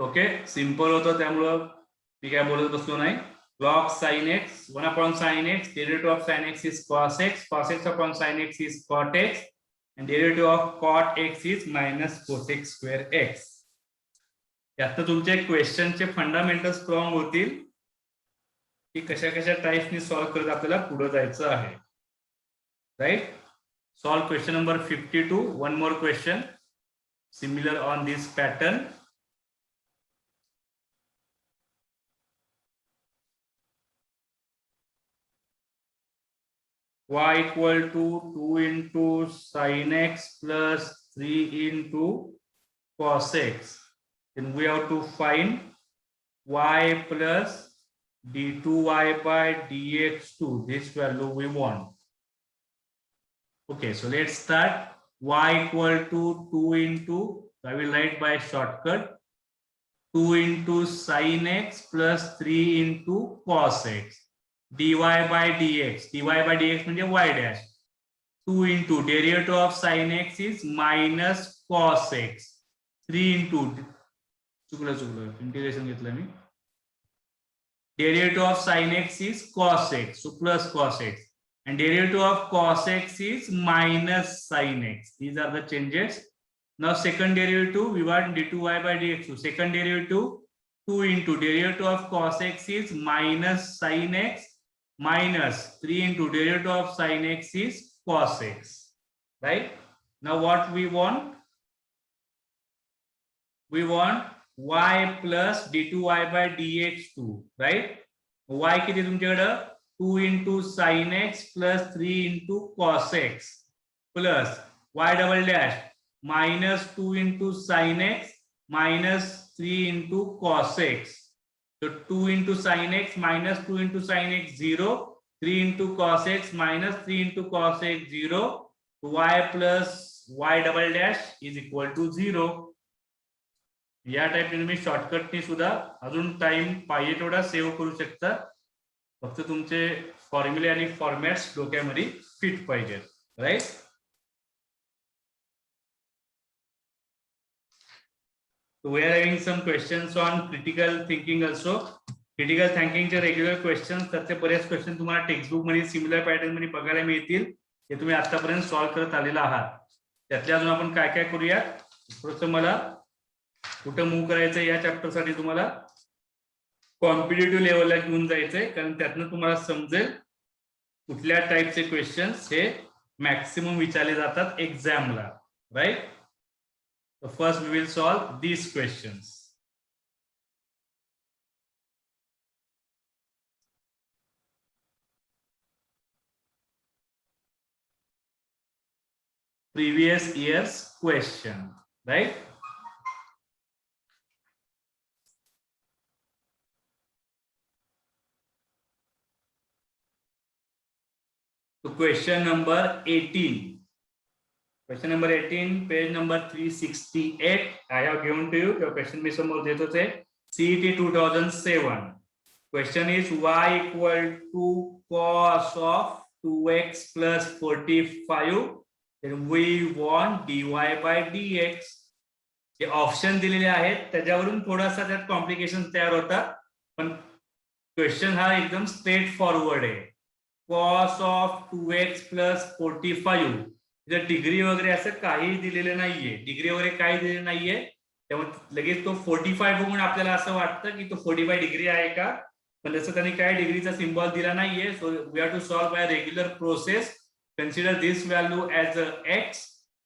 ओके, सिंपल होतं त्यामुळं मी काय बोलत बसलो नाही. log sin x 1 upon sin x, derivative of sin x is cos x, cos x upon sin x is cot x, and derivative of cot x is minus cosec square x. यात तुमचे क्वेश्चनचे fundamental strong होतील की कशा कशा टाइप्सनी solve करत आपल्याला पुढे जायचं आहे. Right. Solve question number 52. One more question similar on this pattern. Y equal to 2 into sin x plus 3 into cos x. Then we have to find y plus d2y by dx2. This value we want. Okay, so let's start. Y equal to 2 into, I will write by shortcut, 2 into sin x plus 3 into cos x. dy by dx. dy by dx म्हणजे y dash. 2 into derivative of sin x is minus cos x. 3 into चुकलं integration घेतलं मी. Derivative of sin x is cos x, so plus cos x. And derivative of cos x is minus sin x. These are the changes. Now second derivative we want d2y by dx2. Second derivative 2 into derivative of cos x is minus sin x minus 3 into derivative of sin x is cos x. Right. Now what we want? We want y plus d2y by dx2. Right. Y किती तुमच्याकडे 2 into sin x plus 3 into cos x plus y double dash minus 2 into sin x minus 3 into cos x. So 2 into sin x minus 2 into sin x 0, 3 into cos x minus 3 into cos x 0, y plus y double dash is equal to 0. या टाइपने तुम्ही शॉर्टकटनी सुद्धा अजून time पाहिजे तेवढा save करू शकता. फक्त तुमचे फॉर्म्युले आणि फॉर्मॅट्स डोक्यामध्ये फिट पाहिजेत. Right. So we are having some questions on critical thinking also. Critical thinking चे रेग्युलर क्वेश्चन्स, त्याचे बरेच क्वेश्चन तुम्हाला टेक्स्ट बुक मध्ये सिमिलर पॅटर्न मध्ये बघायला मिळतील. हे तुम्ही आतापर्यंत सॉल्व्ह करत आलेला आहात. त्यातले अजून आपण काय काय करूया. थोडंसं मला कुठं मूव्ह करायचं या चॅप्टर साठी तुम्हाला कॉम्पिटिटिव्ह लेवलला घेऊन जायचंय, कारण त्यातनं तुम्हाला समजेल कुठल्या टाइपचे क्वेश्चन्स हे मॅक्सिमम विचारले जातात एक्झामला. Right. So first we will solve these questions. Previous year's question, right? So question number 18. Question number 18, page number 368. I have given to you. The question मी समोर देतो ते CET 2007. Question is y equal to cos of 2x plus 45. Then we want dy by dx. जे option दिलेले आहेत त्याच्यावरून थोडासा त्यात complication तयार होतात, पण क्वेश्चन हा एकदम स्ट्रेट फॉरवर्ड आहे. cos of 2x plus 45. Degree वगैरे असं काही दिलेलं नाहीये. डिग्री वगैरे काही दिलेलं नाहीये, त्यामुळे लगेच तो 45 बघून आपल्याला असं वाटतं की तो 45 डिग्री आहे का, पण तसं त्यांनी काय डिग्रीचा सिम्बॉल दिला नाहीये. So we have to solve by regular process. Consider this value as x,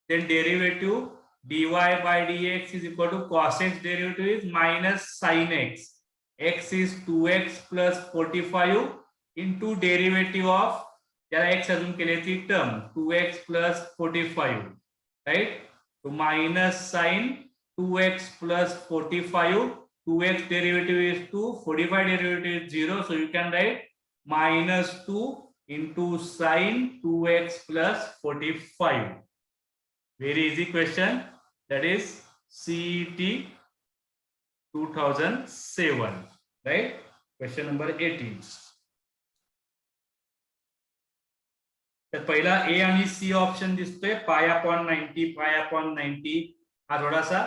then derivative dy by dx is equal to cos x derivative is minus sin x. x is 2x plus 45 into derivative of त्याला x अजून केली ती term 2x plus 45. Right. तो minus sign 2x plus 45. 2x derivative is 2, 45 derivative is 0, so you can write minus 2 into sin 2x plus 45. Very easy question. That is CET 2007. Right. Question number 18. तर पहिला ए आणि C option दिसतोय. Pi upon 90, pi upon 90. हा थोडासा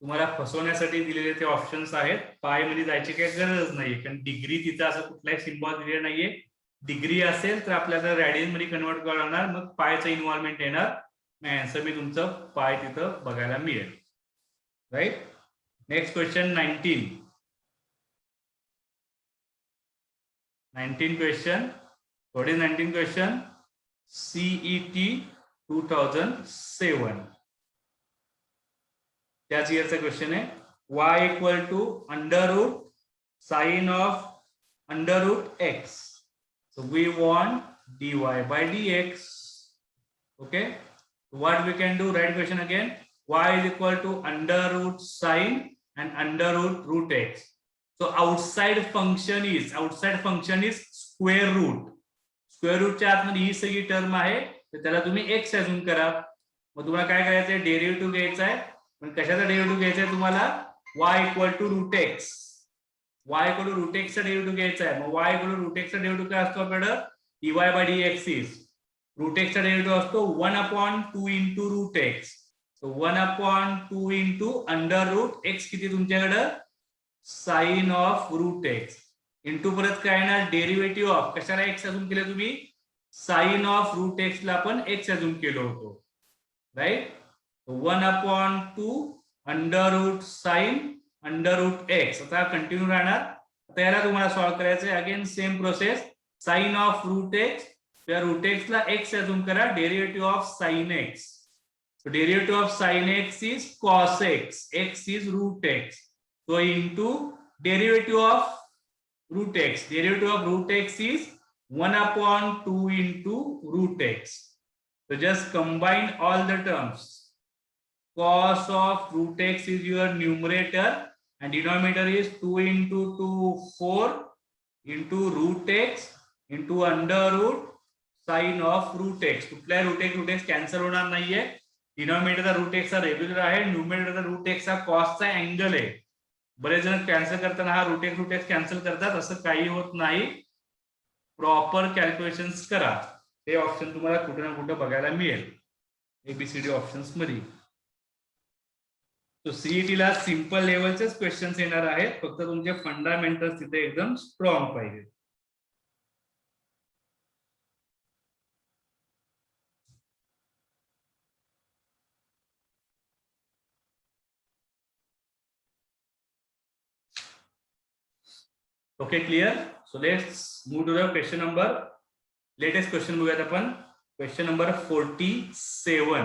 तुम्हाला फसवण्यासाठी दिलेले ते options आहेत. पाय मध्ये जायची काही गरज नाहीये, कारण डिग्री तिथं असं कुठलाही सिम्बॉल दिलेला नाहीये. डिग्री असेल तर आपल्याला रॅडियन मध्ये कन्वर्ट करणार, मग पायचं इन्व्हॉल्वमेंट येणार, मग आन्सर मी तुमचं पाय तिथं बघायला मिळेल. Right. Next question 19 question. What is 19 question? CET 2007. त्याच इयरचा क्वेश्चन आहे. y equal to under root sine of under root x. So we want dy by dx. Okay. What we can do? Write question again. Y is equal to under root sine and under root x. So outside function is square root. Square रूटच्या आतमध्ये ही सगळी term आहे, तर त्याला तुम्ही x अजून करा. मग तुम्हाला काय करायचंय? डेरिव्हेटिव्ह घ्यायचा आहे. पण कशाचा डेरिव्हेटिव्ह घ्यायचा आहे तुम्हाला? y equal to root x. y equal to root x चा डेरिव्हेटिव्ह घ्यायचा आहे. मग y equal to root x चा डेरिव्हेटिव्ह काय असतो आपल्याकडं? dy by dx is root x चा डेरिव्हेटिव्ह असतो 1/2 into root x. So 1/2 into under root x किती तुमच्याकडं? Sine of root x into परत काय ना डेरिव्हेटिव्ह ऑफ कशाला एक्स अजून केलं तुम्ही? साइन ऑफ रूट एक्स ला पण एक्स अजून केलं होतो. Right. 1/2 under root sine under root x. आता कंटिन्यू राहणार. आता याला तुम्हाला सॉल्व्ह करायचं आहे. Again same process. Sine of root x, त्या रूट एक्स ला एक्स अजून करा. Derivative of sine x. So derivative of sin x is cos x. X is root x. So into derivative of root x. Derivative of root x is 1/2 into root x. So just combine all the terms. Cos of root x is your numerator and denominator is 2 into 2 4 into root x into under root sin of root x. कुठल्या root x cancel होणार नाहीये. डिनॉमिनेटरचा route x हा regular आहे, न्यूमरेटरचा route x हा कॉसचा angle आहे. बरेच जण cancel करताना हा रूट एक्स कॅन्सल करतात. असं काही होत नाही. प्रॉपर कॅल्क्युलेशन्स करा. ते ऑप्शन तुम्हाला कुठे ना कुठे बघायला मिळेल एबीसीडी ऑप्शन्स मध्ये. तो सीईटी ला सिंपल लेवलचेच क्वेश्चन्स येणार आहेत. फक्त तुमचे फंडामेंटल्स तिथे एकदम स्ट्रॉंग पाहिजे. Okay, clear. So let's move to the question number. Latest question बघूयात आपण. Question number 47.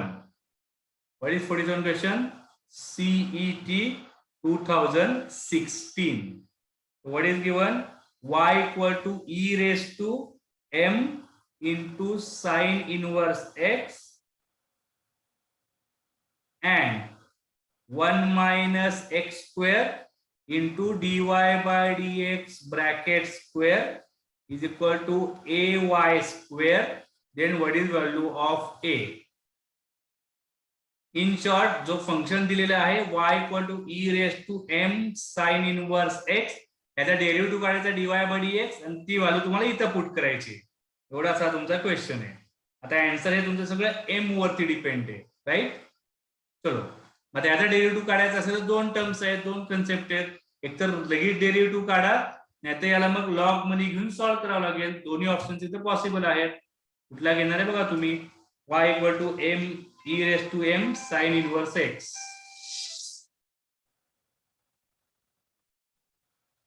What is 47 question? CET 2016. What is given? Y equal to e raised to m into sine inverse x and 1 minus x square into dy by dx bracket square is equal to ay square. Then what is value of a? In short, जो function दिलेला आहे y equal to e raised to m sin inverse x, याचा derivative काढायचा dy by dx आणि ती value तुम्हाला इथं put करायची. एवढासा तुमचा क्वेश्चन आहे. आता आन्सर हे तुमचं सगळं m वरती डिपेंड आहे. राईट. चलो, मग याचा डेरिव्हेटिव्ह काढायचा असेल तर दोन टर्म्स आहेत, दोन कन्सेप्ट आहेत. एक तर लगेच डेरिव्हेटिव्ह काढा, नाहीतर याला मग लॉग मध्ये घेऊन सॉल्व्ह करावं लागेल. दोन्ही ऑप्शन इथे पॉसिबल आहेत. कुठला घेणार आहे बघा तुम्ही? y equal to m e raise to m sine inverse x.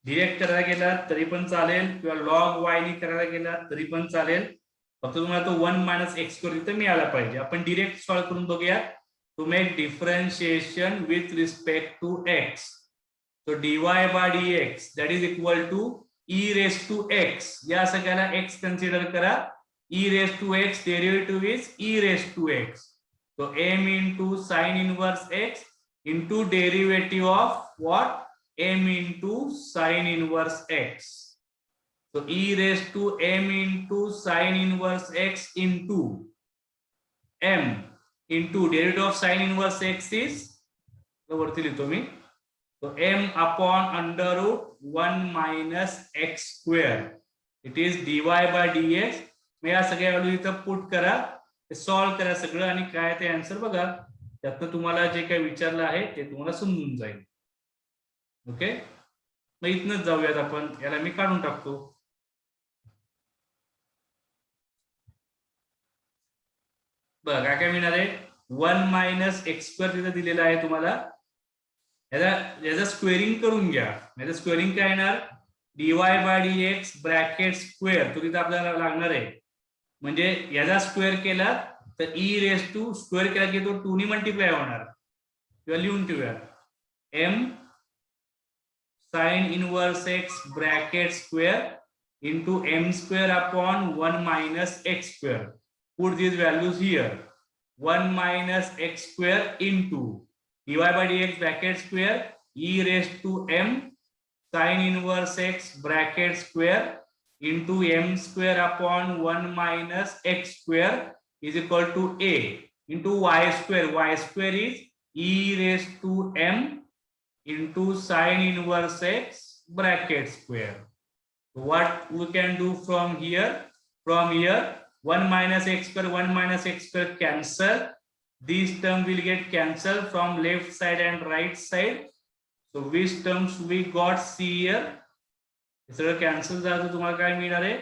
Direct करायला गेला तरी पण चालेल किंवा लॉग y ने करायला गेला तरी पण चालेल. फक्त तुम्हाला तो 1 मायनस एक्स स्क्वेअर इथं मिळाला पाहिजे. आपण डिरेक्ट सॉल्व्ह करून बघूया. To make differentiation with respect to x. So dy by dx that is equal to e raised to x. या सगळ्याला x कन्सिडर करा. e raised to x derivative is e raised to x. So m into sin inverse x into derivative of what? M into sin inverse x. So e raised to m into sin inverse x into m into derivative of sin inverse x is वरती लिहितो मी. So m upon under root 1 minus x square. It is dy by dx. मग या सगळ्या value इथं put करा, solve करा सगळं आणि काय ते आन्सर बघा. त्यातनं तुम्हाला जे काही विचारलं आहे ते तुम्हाला समजून जाईल. ओके, मग इथनच जाऊयात आपण. याला मी काढून टाकतो. बघा काय काय मिळणार आहे 1 मायनस एक्स स्क्वेअर तिथे दिलेला आहे तुम्हाला याचा स्क्वेअरिंग करून घ्या याचं स्क्वेअरिंग काय येणार d y by d x bracket square तो तिथे आपल्याला लागणार आहे म्हणजे याचा स्क्वेअर केला तर ई रेस टू स्क्वेअर केला की तो 2 ने मल्टिप्लाय होणार किंवा लिहून ठेवूया m sine inverse x bracket square into m square upon 1 minus x square. Put these values here. 1 minus x square into dy by dx bracket square e raised to m sin inverse x bracket square into m square upon 1 minus x square is equal to a into y square. Y square is e raised to m into sin inverse x bracket square. What we can do from here 1 minus x square cancel, these term will get cancelled from left side and right side, so which terms we got see here सगळं cancel झालं तर तुम्हाला काय मिळणार आहे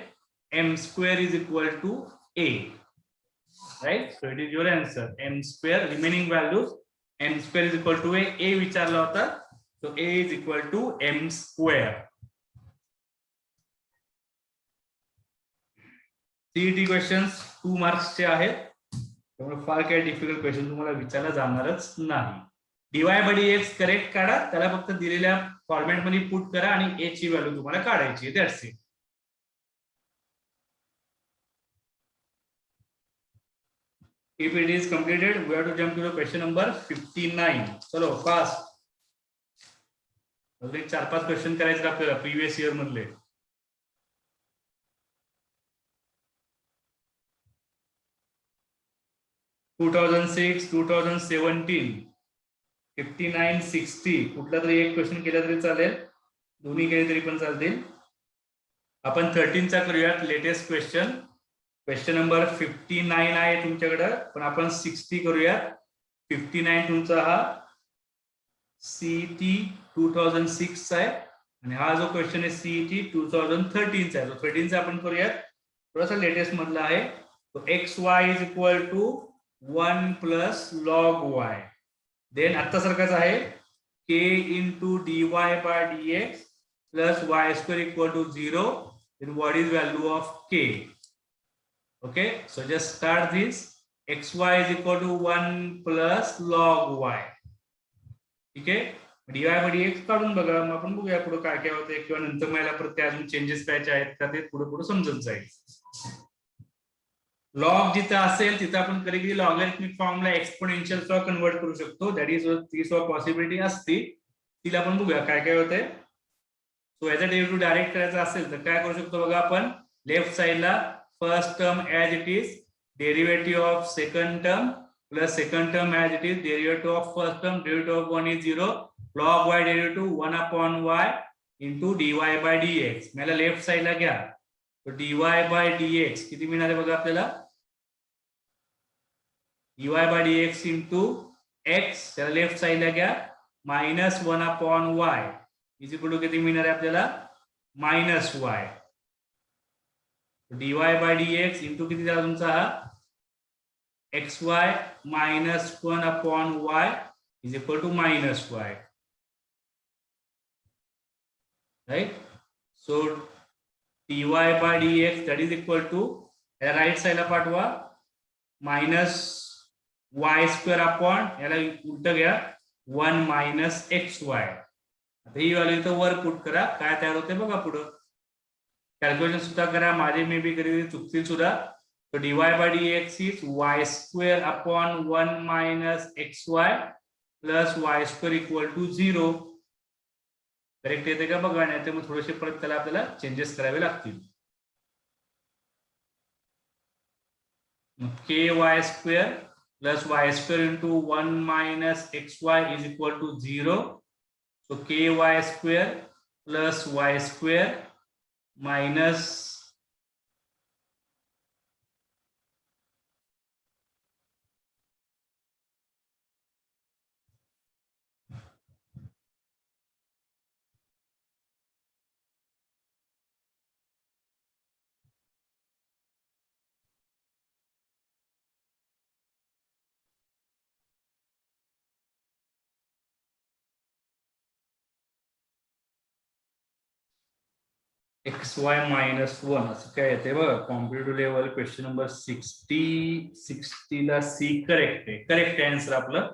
m square is equal to a, right? So it is your answer m square, remaining values m square is equal to a विचारला होता, so a is equal to m square. CET questions 2 मार्क्सचे आहेत त्यामुळे फार काही difficult question तुम्हाला विचारला जाणारच नाही. डीवाय बाय डीएक्स करेक्ट काढा, त्याला फक्त दिलेल्या फॉर्मॅट मध्ये पुट करा आणि ए ची व्हॅल्यू तुम्हाला काढायची आहे, that's it. If it is completed, we have to jump to the question number 59. चलो फास्ट. अजून 4-5 क्वेश्चन करायचे आपल्याला प्रीवियस इयर मधले. टू 2006, 2017, 59, 60 कुठला तरी एक क्वेश्चन केला तरी चालेल, दोन्ही केले तरी पण चालतील. आपण 13 चा करूयात लेटेस्ट क्वेश्चन. क्वेश्चन नंबर 59 आहे तुमच्याकडे, पण आपण 60 करूयात. 59 तुमचा हा सीईटी 2006 चा आहे आणि हा जो क्वेश्चन आहे सीईटी 2013 चा आहे. तो 13 चा आपण करूयात, थोडासा लेटेस्ट मधला आहे. तो x y is equal to 1 plus log y, then आता सारखाच आहे k into dy by dx plus y square equal to 0, then what is value of k? Okay, so just start this. xy is equal to 1 plus log y. ठीक आहे, dy by dx काढून बघा, मग आपण बघूया पुढे काय काय होतंय किंवा नंतर मला परत अजून चेंजेस करायचे आहेत का ते पुढे पुढे समजून जाईल. लॉग जिथं असेल तिथं आपण कधी कधी लॉगरिथमिक फॉर्मला एक्सपोनेन्शियल ला कन्वर्ट करू शकतो, दॅट इज ती पॉसिबिलिटी असते, तिला आपण बघूया काय काय होतंय. सो याचा डेरिव्हेटिव्ह डायरेक्ट करायचा असेल तर काय करू शकतो बघा, आपण लेफ्ट साइडला first term as it is derivative of second term plus second term as it is derivative of first term, derivative of 1 is 0, log y derivative 1 upon y into dy by dx. मला left साइडला घ्या, तर dy by dx किती मिळणार आहे बघा आपल्याला, dy by dx into x, त्याला लेफ्ट साइडला घ्या, minus 1 upon y is equal to किती मिळणार आहे आपल्याला minus y. dy by dx into किती झाला तुमचा हा xy minus 1 upon y is equal to minus y, right? So dy by dx that is equal to, right साइडला पाठवा, मायनस y स्क्वेअर अपॉन याला उलट घ्या 1 मायनस xy. आता ही व्हॅल्यू इथं वर पुट करा, काय तयार होते बघा पुढं. कॅल्क्युलेशन सुद्धा करा, माझे मे बी कधी चुकतील सुद्धा. तो dy by dx is y square upon 1 minus xy plus y square equal to 0. Correct येते का बघा, नाही तर मग थोडेसे परत त्याला आपल्याला चेंजेस करावे लागतील. ky square plus y square into 1 minus xy is equal to 0. So ky square plus y square minus XY -1 असं काय येते बघा. कॉम्पिटेटिव्ह लेवल क्वेश्चन नंबर 60 ला सी करेक्ट आहे आन्सर आपलं.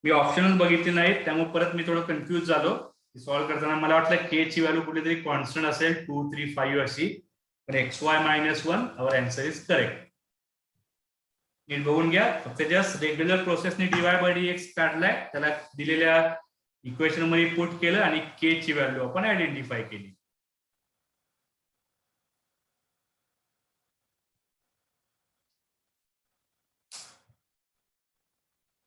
मी ऑप्शनच बघितले नाहीत त्यामुळे परत मी थोडं कन्फ्युज झालो. सॉल्व्ह करताना मला वाटलं के ची व्हॅल्यू कुठेतरी कॉन्स्टंट असेल 2, 3, 5 अशी, पण XY -1 our answer is correct. नीट बघून घ्या. फक्त जस्ट रेग्युलर प्रोसेसने dy/dx काढलाय, त्याला दिलेल्या इक्वेशन मध्ये पुट केलं आणि के ची व्हॅल्यू आपण आयडेंटिफाय केली.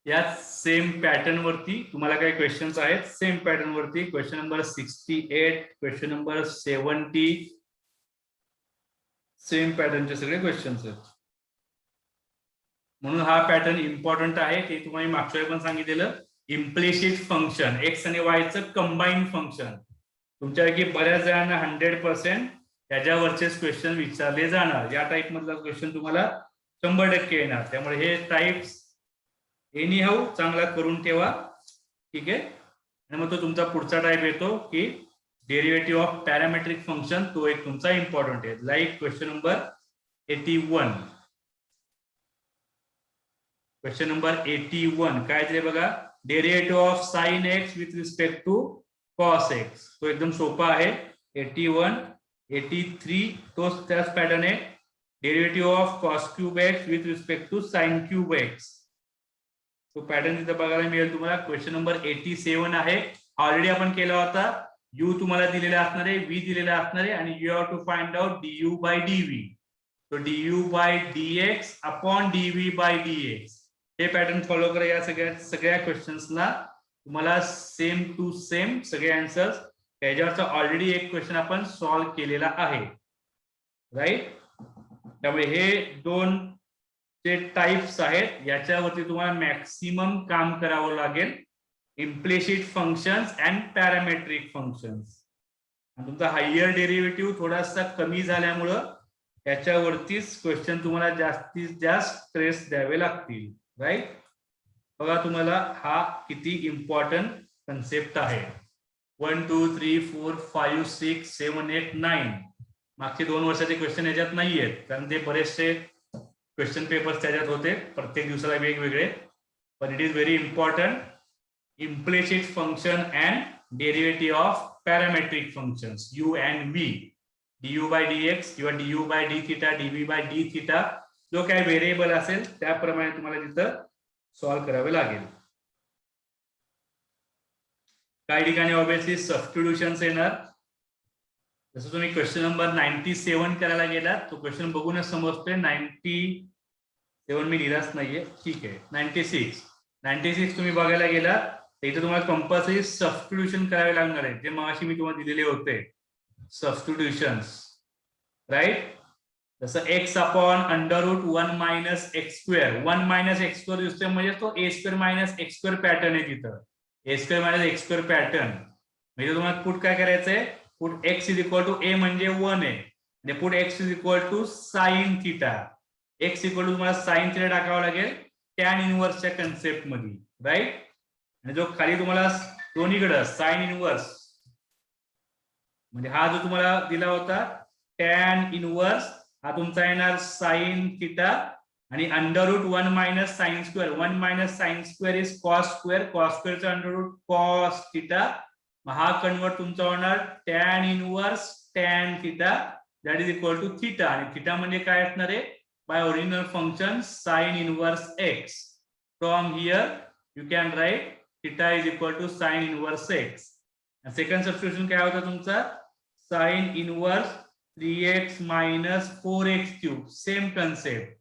या सेम पॅटर्न वरती तुम्हाला काही क्वेश्चन्स आहेत. सेम पॅटर्न वरती question number 68, question number 70, same पॅटर्नचे सगळे क्वेश्चन्स आहेत. म्हणून हा पॅटर्न इम्पॉर्टंट आहे. ते तुम्हाला मागच्या वेळी पण सांगितलेलं. इम्प्लिसिट फंक्शन एक्स आणि वायचं कंबाईन फंक्शन. तुमच्यापैकी बऱ्याच जणांना 100% त्याच्यावरचे क्वेश्चन विचारले जाणार. या टाईप मधला क्वेश्चन तुम्हाला 100% येणार. त्यामुळे हे टाइप्स एनी हाऊ चांगला करून ठेवा. ठीक आहे. आणि मग तो तुमचा पुढचा टाइप येतो की डेरिव्हेटिव्ह ऑफ पॅरामेट्रिक फंक्शन. तो एक तुमचा इम्पॉर्टंट आहे. Like question number 81. Question number 81 काय दिले बघा. Derivative of sine x with respect to cos x. तो एकदम सोपा आहे. 81, 83 तोच त्याच पॅटर्न आहे. Derivative of cos cube x with respect to sine cube x. तो पॅटर्न तिथे बघायला मिळेल तुम्हाला. क्वेश्चन नंबर 87 आहे. ऑलरेडी आपण केला होता. यू तुम्हाला दिलेला असणार आहे, व्ही दिलेला असणार आहे आणि you have to find out du/dv. तो du/dx अपॉन dv/dx. हे पॅटर्न फॉलो करा. या सगळ्या क्वेश्चन्सना तुम्हाला सेम टू सेम सगळे आन्सर्स. त्याच्यावरचा ऑलरेडी एक क्वेश्चन आपण सॉल्व्ह केलेला आहे. राईट. त्यामुळे हे दोन जे टाइप्स आहेत याच्यावरती तुम्हाला मॅक्सिमम काम करावं लागेल. Implicit functions and parametric functions. तुमचा हायर डेरिव्हेटिव्ह थोडासा कमी झाल्यामुळं त्याच्यावरतीच क्वेश्चन तुम्हाला जास्तीत जास्त स्ट्रेस द्यावे लागतील. राईट. बघा तुम्हाला हा किती इम्पॉर्टंट कन्सेप्ट आहे. 1, 2, 3, 4, 5, 6, 7, 8, 9 मागचे 2 वर्षाचे क्वेश्चन याच्यात नाहीयेत कारण ते बरेचसे क्वेश्चन पेपर्स त्याच्यात होते प्रत्येक दिवसाला वेगवेगळे. पण it is very important. Implicit function and derivative of parametric functions u and v. du/dx किंवा du/dθ, dv/dθ जो काही व्हेरिएबल असेल त्याप्रमाणे तुम्हाला तिथं सॉल्व्ह करावे लागेल. काही ठिकाणी ऑब्विसली सबस्टिट्यूशन्स येणार. जसं तुम्ही क्वेश्चन नंबर 97 करायला गेलात तो क्वेश्चन बघूनच समजतोय. 97 मी लिहिलाच नाहीये. ठीक आहे. 96 तुम्ही बघायला गेलात तर इथे तुम्हाला कंपल्सरी सबस्टिट्यूशन करावे लागणार आहे. जे मगाशी मी तुम्हाला दिलेले होते सबस्टिट्यूशन्स. राईट. जसं x अपॉन √1 - x². 1 - x² दिसतोय म्हणजे तो a² - x² पॅटर्न आहे. तिथं a² - x² पॅटर्न म्हणजे तुम्हाला पुट काय करायचंय. पुट x = a म्हणजे 1 आहे आणि पुट x = sin θ. x = तुम्हाला sin θ टाकावं लागेल tan इनव्हर्सच्या कन्सेप्ट मध्ये. राईट. आणि जो खाली तुम्हाला दोन्हीकडे sin इनव्हर्स म्हणजे हा जो तुम्हाला दिला होता tan इनव्हर्स हा तुमचा येणार sin θ आणि √1 - sin². 1 - sin² is cos². cos² चा √ cos θ. हा कन्वर्ट तुमचा होणार tan inverse tan θ that is equal to θ. आणि θ म्हणजे काय असणार आहे. By original function sin inverse x. From here you can write θ is equal to sin inverse x. Second substitution काय होतं तुमचा sin inverse 3x - 4x³. Same concept.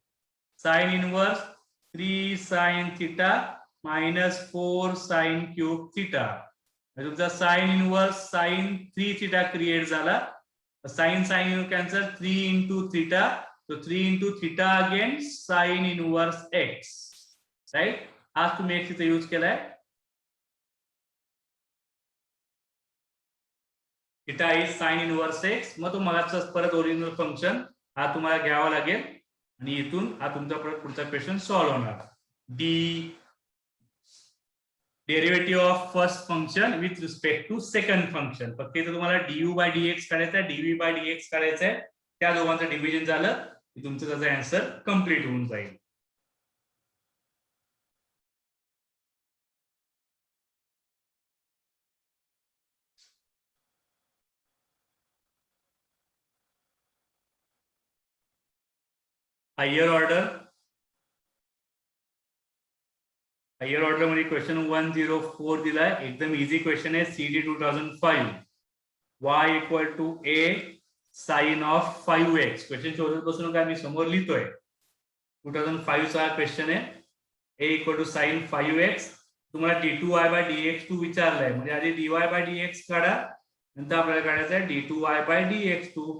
sin inverse 3 sin θ - 4 sin³ θ. तुमचा sin inverse sin 3θ create झाला. sin cancel 3 × θ. तो 3 × θ again sin inverse x. Right. आज तुम्ही x इथे use केलाय. θ इज sin इनव्हर्स x. मग तो मगाचा परत ओरिजिनल फंक्शन हा तुम्हाला घ्यावा लागेल आणि इथून हा तुमचा पुढचा क्वेश्चन सॉल्व्ह होणार. Derivative of first function with respect to second function. फक्त इथे तुम्हाला du बाय dx काढायचं आहे, dv बाय dx काढायचं आहे. त्या दोघांचं डिव्हिजन झालं की तुमचं त्याचा आन्सर कम्प्लीट होऊन जाईल. हायर ऑर्डर मध्ये क्वेश्चन 104 दिलाय. एकदम इझी क्वेश्चन आहे. CD 2005 y equal to a sine of 5x. क्वेश्चन शोधत बसू नका, मी समोर लिहितोय. 2005 चा क्वेश्चन आहे. a equal to sine 5x. तुम्हाला d2y बाय dx2 विचारलंय, म्हणजे आधी dy बाय dx काढा, नंतर आपल्याला काढायचं आहे d2y by dx2.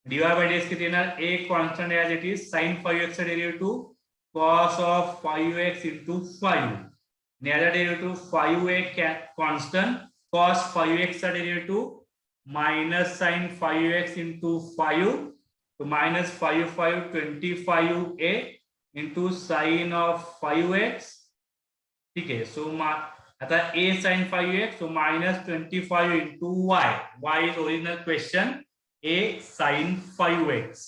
dy by dx किती येणार? a constant as it is sine 5x चा derivative cos of 5x into 5. याचा derivative 5a constant, cos 5x चा derivative minus sign 5x into 5, तो minus 5 5 25a into sign of 5x. ठीक आहे. So आता a sine 5x, so minus 25 into y. y is original question, a sine 5x.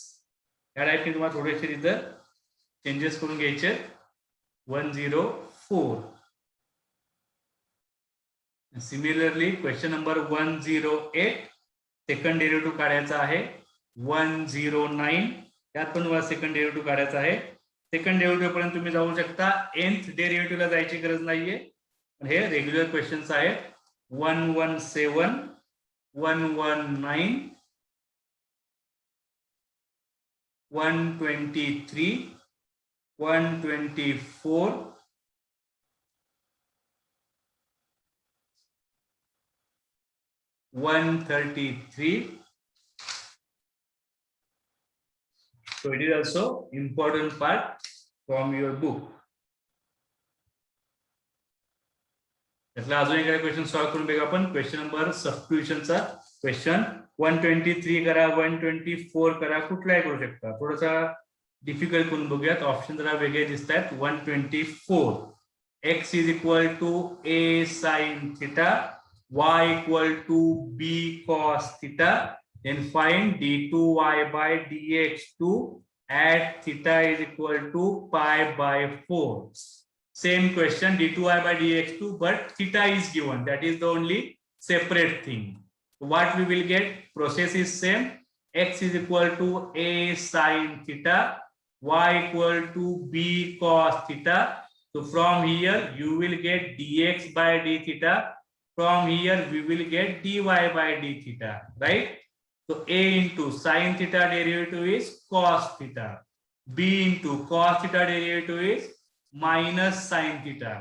या टाइपने तुम्हाला थोडेसे तिथं changes करून घ्यायचे. 104. Similarly question number 108 second derivative काढायचा आहे. 109 त्यात पण तुम्हाला सेकंड डेरिव्हेटिव्ह काढायचा आहे. सेकंड डेरिव्हेटिव्ह पर्यंत तुम्ही जाऊ शकता. nth डेरिव्हेटिव्हला जायची गरज नाहीये. हे रेग्युलर क्वेश्चन्स आहेत. 117, 119, 123, 124, 133. So it is also important part from your book. त्यातला अजून एक क्वेश्चन सॉल्व्ह करून बघा आपण. क्वेश्चन नंबर सबस्टिट्यूशनचा क्वेश्चन 123 करा, 124 करा, कुठलाही करू शकता. थोडासा डिफिकल्ट करून बघूयात. ऑप्शन जरा वेगळे दिसत आहेत. 124 x is equal to a sine theta, y equal to b cos theta, then find d2y by dx2 at theta is equal to pi by 4. Same question, d2y by dx2, but theta is given. That is the only separate thing. What we will get? Process is same. X is equal to a sin theta, y equal to b cos theta. So from here you will get dx by d theta. From here we will get dy by d theta, right? So a into sin theta derivative is cos theta. b into cos theta derivative is minus sin theta.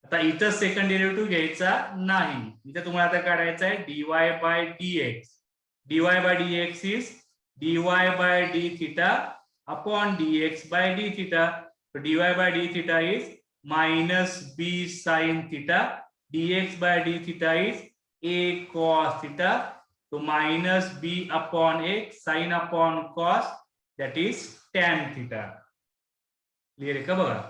आता इथं second derivative घ्यायचा नाही. इथे तुम्हाला आता काढायचा आहे dy by dx. dy by dx is dy by d theta upon dx by d theta. So dy by d theta is minus b sin theta. dx by d theta is a cos theta. So minus b upon a sin upon cos, that is tan theta. Clear आहे का बघा?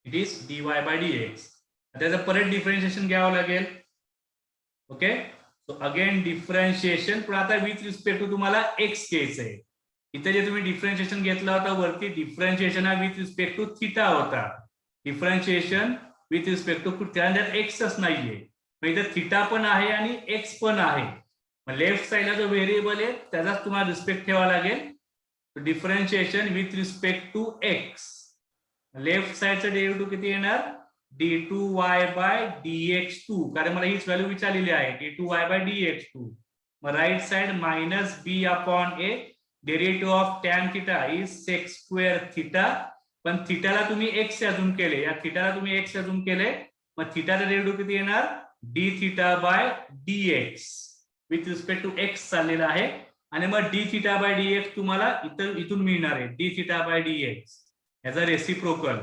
It is dy by dx. त्याचं परत differentiation घ्यावं लागेल. Okay. So again differentiation, पण आता with respect to तुम्हाला x घ्यायचं आहे. इथे जे तुम्ही डिफरन्शिएशन घेतला होता वरती, डिफरन्शिएशन हा विथ रिस्पेक्ट टू थिटा होता. डिफरन्शिएशन विथ रिस्पेक्ट टू त्यानंतर एक्सच नाहीये. मग इथे थिटा पण आहे आणि एक्स पण आहे. मग लेफ्ट साइडला जो व्हेरिएबल आहे त्याचाच तुम्हाला रिस्पेक्ट ठेवावा लागेल. Differentiation with respect to x. Left साइडचं डेरिव्हेटिव्ह किती येणार? d2y बाय dx2, कारण मला हीच व्हॅल्यू विचारलेली आहे. d2y by dx2. मग right side minus b upon a, derivative of tan theta is sec square theta. पण थिटाला तुम्ही x अजून केले, या थिटाला तुम्ही x अजून केले, मग थिटाचा डेरिव्हेटिव्ह किती येणार? d theta by dx with respect to x चाललेला आहे. आणि मग d थिटा बाय dx तुम्हाला इथून मिळणार आहे d थिटा बाय dx याचा रेसिप्रोकल.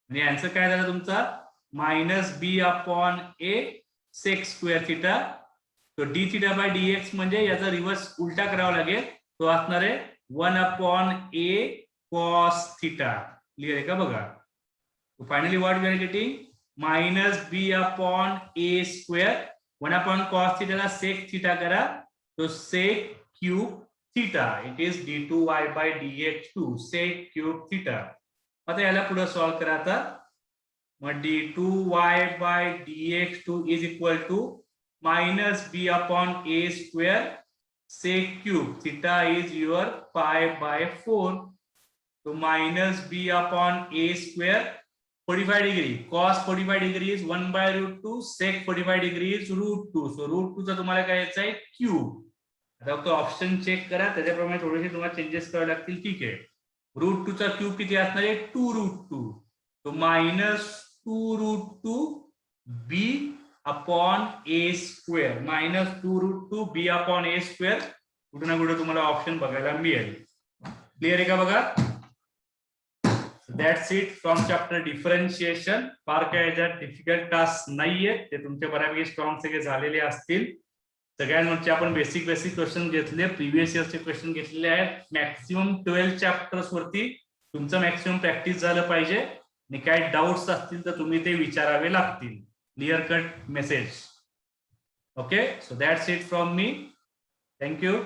आणि आन्सर काय झाला तुमचा? मायनस बी अपॉन ए सेक स्क्वेअर थिटा. तो डी थिटा बाय डीएक्स म्हणजे याचा रिव्हर्स उलटा करावा लागेल. तो असणार आहे 1 upon a cos theta. Clear आहे का बघा? Finally what we are getting? Minus b upon a square 1 cos theta ला सेक थीटा करा तो sec cube theta it is d2y/dx2 sec cube theta. आता याला पुढे सॉल्व्ह करा. आता मग d2y/dx2 is equal to minus b upon a square sec cube theta is your π/4 तो minus b upon a square 45 degree cos 45 degree is 1/√2 sec 45 degree is √2 so √2 चा तुम्हाला काय यायचा आहे क्यूब. आता फक्त ऑप्शन चेक करा त्याच्याप्रमाणे थोडेसे तुम्हाला चेंजेस करावे लागतील. ठीक आहे √2 चा क्यूब किती असणार आहे 2√2 तो minus 2√2 B upon a square minus 2√2 B upon a square कुठे ना कुठे तुम्हाला ऑप्शन बघायला मिळेल. क्लिअर आहे का बघा. That's it from chapter differentiation. फार काय याच्यात डिफिकल्ट टास्क नाहीये ते तुमचे बऱ्यापैकी स्ट्रॉंग सगळे झालेले असतील. सगळ्यांवरचे आपण बेसिक क्वेश्चन घेतले प्रिव्हियस इयरचे क्वेश्चन घेतलेले आहेत. मॅक्सिमम 12 चॅप्टर्स वरती तुमचं मॅक्सिमम प्रॅक्टिस झालं पाहिजे आणि काय डाऊट्स असतील तर तुम्ही ते विचारावे लागतील. Clear cut message. Okay so that's it from me. Thank you.